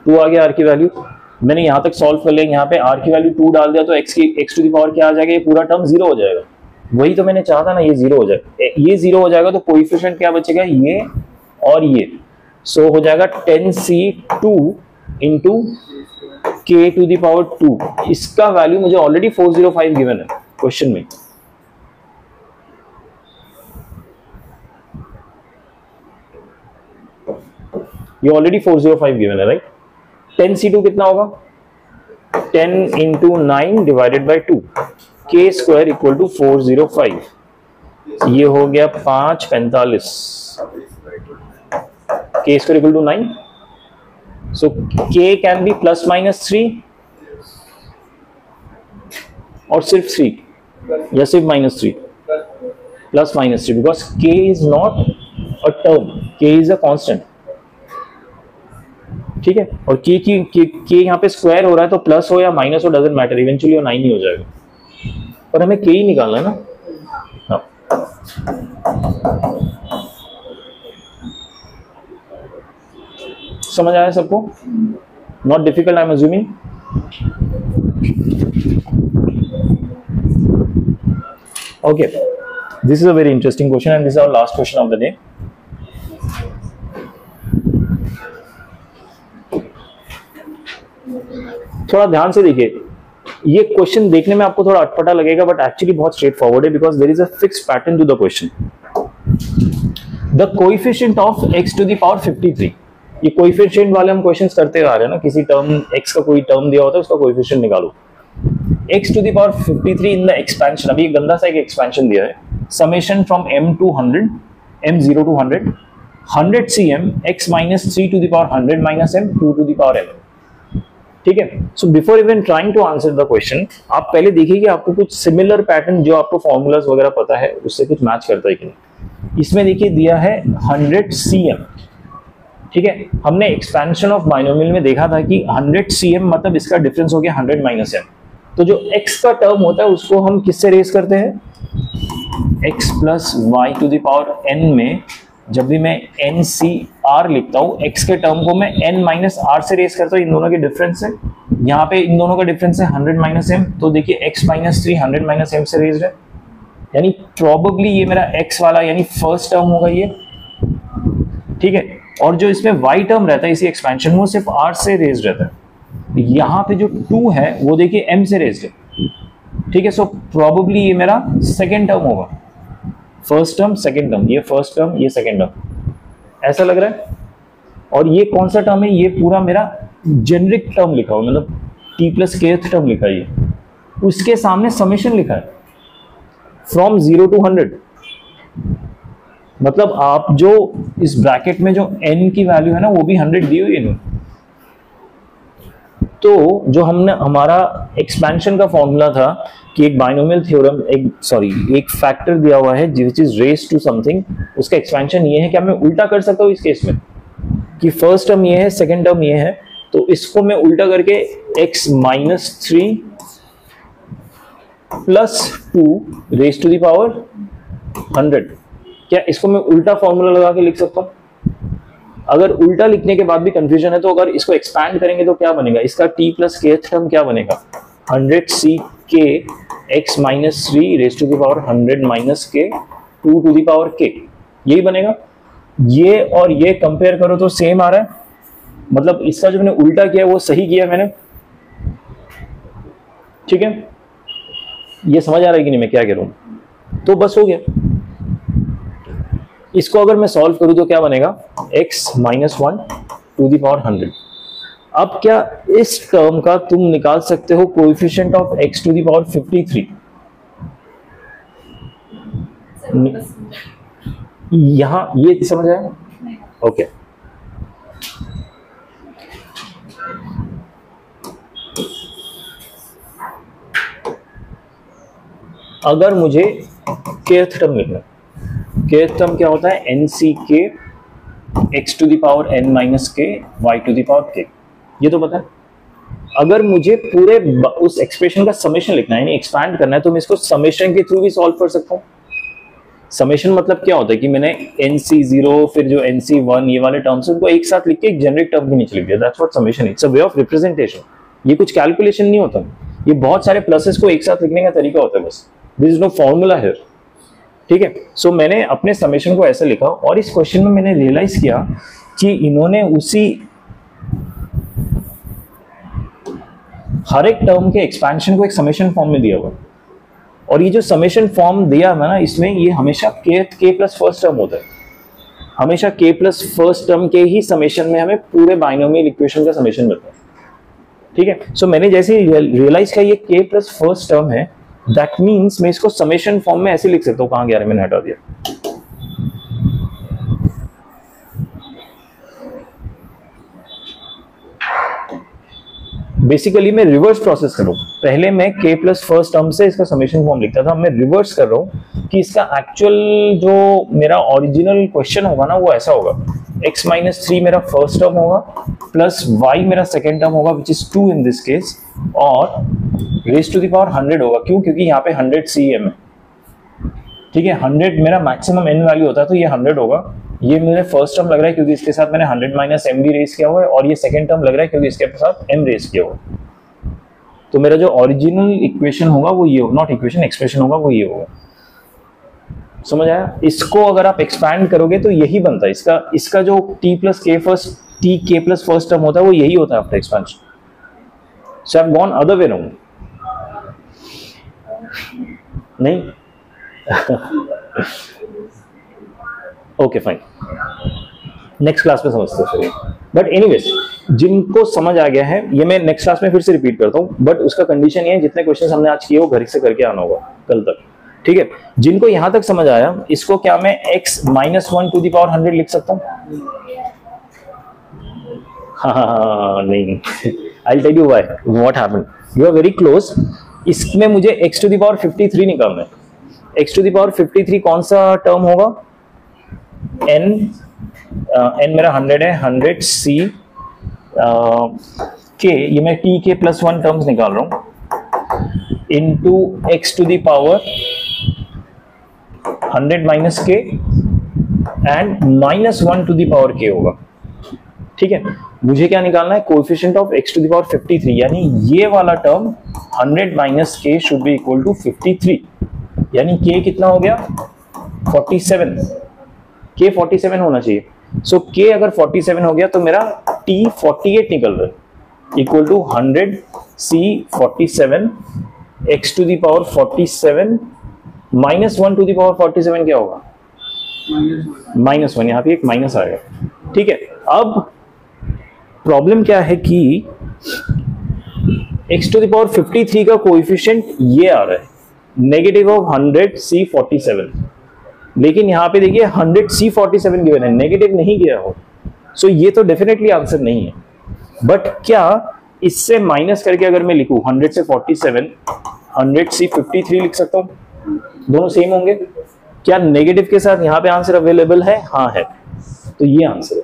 2 आ गया r की वैल्यू। मैंने यहां तक सॉल्व कर लिया, यहां पे r की वैल्यू 2 डाल दिया तो x टू द पावर क्या आ जाएगा, ये पूरा टर्म 0 हो जाएगा, वही तो मैंने चाहा था ना, ये 0 हो जाएगा, ये 0 हो जाएगा तो कोएफिशिएंट क्या बचेगा, ये और ये, सो हो जाएगा 10c2 into k to the power 2, इसका वैल्यू मुझे ऑलरेडी 405 गिवन है क्वेश्चन में, ये ऑलरेडी 405 गिवन है, राइट। 10c2 कितना होगा, 10 इंटू 9 डिवाइडेड बाई 2, के स्क्वायर इक्वल टू 405, ये हो गया 545, के स्क्वायर इक्वल टू 9, सो के कैन बी प्लस माइनस 3 और सिर्फ 3 या सिर्फ माइनस 3, प्लस माइनस 3, बिकॉज के इज नॉट अ टर्म, के इज अ कांस्टेंट। ठीक है, और के यहाँ पे स्क्वायर हो रहा है तो प्लस हो या माइनस हो डजंट मैटर, इवेंचुअली वो 9 ही हो जाएगा, पर हमें के ही निकालना है ना। हाँ, समझ आया सबको, not difficult I am assuming. Okay, this is a very interesting question and this is our last question of the day. थोड़ा ध्यान से देखिए, ये क्वेश्चन देखने में आपको थोड़ा अटपटा लगेगा बट एक्चुअली बहुत स्ट्रेट फॉरवर्ड है, because there is a fixed pattern to the question. The coefficient of x to the power 53, ये कोएफिशिएंट वाले हम क्वेश्चंस करते आ रहे हैं ना, किसी टर्म x का कोई टर्म दिया होता है उसका कोएफिशिएंट निकालो, x to the power 53 in the expansion, अभी गंदा सा एक एक्सपेंशन दिया है, summation from m to 100, m0 to 100, 100 cm x minus 3 to the power 100 minus m 2 to the power m। ठीक है, so before even trying to answer the question, आप पहले देखिए कि आपको कुछ सिमिलर पैटर्न जो आपको फॉर्मूलाज वगैरह पता है उससे कुछ मैच करता है कि नहीं। इसमें देखिए दिया है 100 cm, ठीक है, हमने एक्सपेंशन ऑफ बाइनोमियल में देखा था कि 100 cm मतलब इसका डिफरेंस हो गया 100 माइनस m, तो जो x का टर्म होता है उसको हम किससे रेज करते हैं, x plus Y to the power n में, जब भी मैं एन सी आर लिखता हूँ x के टर्म को मैं n माइनस आर से रेस करता हूँ, इन दोनों के डिफरेंस से, यहाँ पे इन दोनों का डिफरेंस है 100 माइनस m, तो देखिए x माइनस 3 100 माइनस m से रेज्ड है, यानी प्रोबेबली ये मेरा x वाला यानी फर्स्ट टर्म होगा ये। ठीक है, और जो इसमें y टर्म रहता है इसी एक्सपेंशन में वो सिर्फ r से रेज्ड रहता है, यहाँ पे जो 2 है वो देखिए m से रेज्ड है। ठीक है, सो प्रोबेबली ये मेरा सेकेंड टर्म होगा, फर्स्ट टर्म सेकेंड टर्म, ये फर्स्ट टर्म ये सेकेंड टर्म, ऐसा लग रहा है। और ये कौन सा टर्म है, ये पूरा मेरा जेनरिक टर्म लिखा हुआ, मतलब t प्लस kth टर्म लिखा है, उसके सामने समेशन लिखा है फ्रॉम 0 टू 100, मतलब आप जो इस ब्रैकेट में जो n की वैल्यू है ना वो भी 100 दी हुई है ना। तो जो हमने हमारा एक्सपेंशन का फॉर्मूला था कि एक बाइनोमियल थ्योरम एक फैक्टर दिया हुआ है which is raise to something, उसका एक्सपेंशन ये है कि मैं उल्टा कर सकता हूँ इस केस में कि फर्स्ट टर्म ये है सेकंड टर्म ये है, तो इसको मैं उल्टा करके x minus 3 plus 2 raise to the power 100, क्या इसको मैं उल्टा फॉर्मूला लगा के लिख सकता हूं? अगर उल्टा लिखने के बाद भी कंफ्यूजन है तो अगर इसको एक्सपैंड करेंगे तो क्या बनेगा, इसका t प्लस k टर्म क्या बनेगा, 100 ck x minus 3 raise to the power 100 minus k 2 to the power k, यही बनेगा। ये और ये कंपेयर करो तो सेम आ रहा है, मतलब इसका जो मैंने उल्टा किया वो सही किया मैंने। ठीक है, ये समझ आ रहा है कि नहीं मैं क्या कह रहा हूं? तो बस हो गया। इसको अगर मैं सॉल्व करूं तो क्या बनेगा, x minus 1 to the power 100। अब क्या इस टर्म का तुम निकाल सकते हो coefficient of x to the power 53? यहां ये समझ आया? ओके अगर मुझे kth टर्म लिखना, kth टर्म क्या होता है, nck x to the power n minus k y to the power k, ये तो पता है। अगर मुझे पूरे उस एक्सप्रेशन का समेशन लिखना है, यानी एक्सपैंड करना है, तो मैं इसको समेशन के थ्रू भी सॉल्व कर सकता हूँ। समेशन मतलब क्या होता है कि मैंने nc0 फिर जो nc1 ये वाले टर्म्स उनको एक साथ लिख के एक जेनरिक टर्म के नीचे लिख दिया, that's what summation is. It's a way of representation. ये कुछ कैलकुलेशन नहीं होता, ये बहुत सारे प्लसेस को एक साथ लिखने का तरीका होता है बस। This is no formula here. ठीक है, सो मैंने अपने समेशन को ऐसे लिखा और इस क्वेश्चन में मैंने रियलाइज किया कि इन्होंने उसी हर एक टर्म के एक्सपेंशन को एक समेशन फॉर्म में दिया हुआ, और ये जो समेशन फॉर्म दिया है ना, इसमें ये हमेशा k प्लस फर्स्ट टर्म होता है। हमेशा k प्लस फर्स्ट टर्म के ही समेशन में हमें पूरे बाइनोमियल इक्वेशन का समेशन मिलता है। ठीक है, सो मैंने जैसे रियलाइज किया ये k प्लस फर्स्ट टर्म है, दैट मीन्स मैं इसको समेशन फॉर्म में ऐसे लिख सकता हूँ। कहाँ गया, मैंने हटा दिया। बेसिकली मैं रिवर्स प्रोसेस कर रहा हूं, पहले मैं k प्लस फर्स्ट टर्म से इसका समेशन फॉर्म लिखता था, मैं रिवर्स कर रहा हूं कि इसका एक्चुअल जो मेरा ओरिजिनल क्वेश्चन होगा ना वो ऐसा होगा, x माइनस 3 मेरा फर्स्ट टर्म होगा प्लस y मेरा सेकेंड टर्म होगा which is 2 in this case, और रेज टू द पावर 100 होगा। क्यों? क्योंकि यहाँ पे 100 cm है। ठीक है, 100 मेरा मैक्सिमम n वैल्यू होता है तो ये 100 होगा। ये मेरे फर्स्ट टर्म लग रहा है क्योंकि इसके साथ मैंने 100 माइनस m भी रेस किया हुआ है, और ये सेकंड टर्म लग रहा है क्योंकि इसके साथ m रेस किया हुआ है। तो मेरा जो ओरिजिनल इक्वेशन होगा वो ये होगा, नॉट इक्वेशन, एक्सप्रेशन होगा वो ये होगा। समझ आया? इसको अगर आप एक्सपैंड करोगे तो यही बनता है, इसका जो t k plus first term होता है वो यही होता है after expansion. So I have gone other way round. नहीं ओके फाइन, नेक्स्ट क्लास में समझते हैं। बट एनीवेज, जिनको समझ आ गया है ये मैं नेक्स्ट क्लास में फिर से रिपीट करता हूँ, बट उसका कंडीशन ये है जितने क्वेश्चन हमने आज किए वो घर से करके आना होगा कल तक। ठीक है, जिनको यहां तक समझ आया, इसको क्या मैं x minus 1 to the power 100 लिख सकता हूँ? हाँ नहीं, I'll tell you why, what happened. You are very close. इसमें मुझे x टू द पावर 53 निकालना है। x टू द पावर 53 कौन सा टर्म होगा? n मेरा 100 है, 100 c k, ये मैं t k प्लस 1 टर्म्स निकाल रहा हूं, into x to the power 100 minus k and minus 1 to the power k होगा। ठीक है, मुझे क्या निकालना है? Coefficient of x to the power 53, यानी ये वाला term 100 minus k should be equal to 53, यानी k कितना हो गया? 47। k 47 होना चाहिए। सो k अगर 47 हो गया तो मेरा t 48 निकल रहा है, equal to 100 c 47 x to the power 47 minus 1 to the power 47 क्या होगा? माइनस 1, यहाँ पे एक माइनस आएगा। ठीक है, अब प्रॉब्लम क्या है कि x टू द पावर 53 का कोएफिशिएंट ये आ रहा है, नेगेटिव ऑफ 100 c 47। लेकिन यहाँ पे देखिए 100C47 गिवन है, नेगेटिव नहीं गया हो, सो ये तो डेफिनेटली आंसर नहीं है। बट क्या इससे माइनस करके अगर मैं लिखूं 100 से 47, 100C53 लिख सकता हूं, दोनों सेम होंगे। क्या नेगेटिव के साथ यहाँ पे आंसर अवेलेबल है? हाँ है, तो ये आंसर है।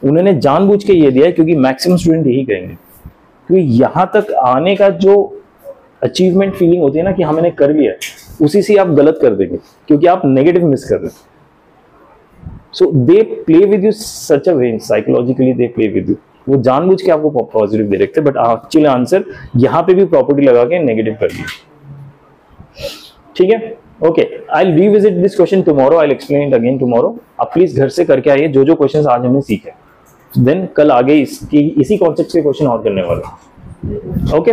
उन्होंने जानबूझ के ये दिया है क्योंकि मैक्सिमम स्टूडेंट यही करेंगे, क्योंकि यहां तक आने का जो अचीवमेंट फीलिंग होती है ना कि हाँ मैंने कर लिया, उसी से आप गलत कर देंगे क्योंकि आप नेगेटिव मिस कर रहे हैं। So they play with you such a way, psychologically they play with you, वो जानबूझ के आपको पॉजिटिव दे रखते, बट एक्चुअली आंसर यहाँ पे भी प्रॉपर्टी लगा के नेगेटिव कर दिया। ठीक है, okay, I will revisit this question tomorrow, I will explain it again tomorrow. आप प्लीज घर से करके आइए जो जो क्वेश्चंस आज हमने सीखे, देन कल आगे इसी कॉन्सेप्ट के क्वेश्चन और करने वाले। ओके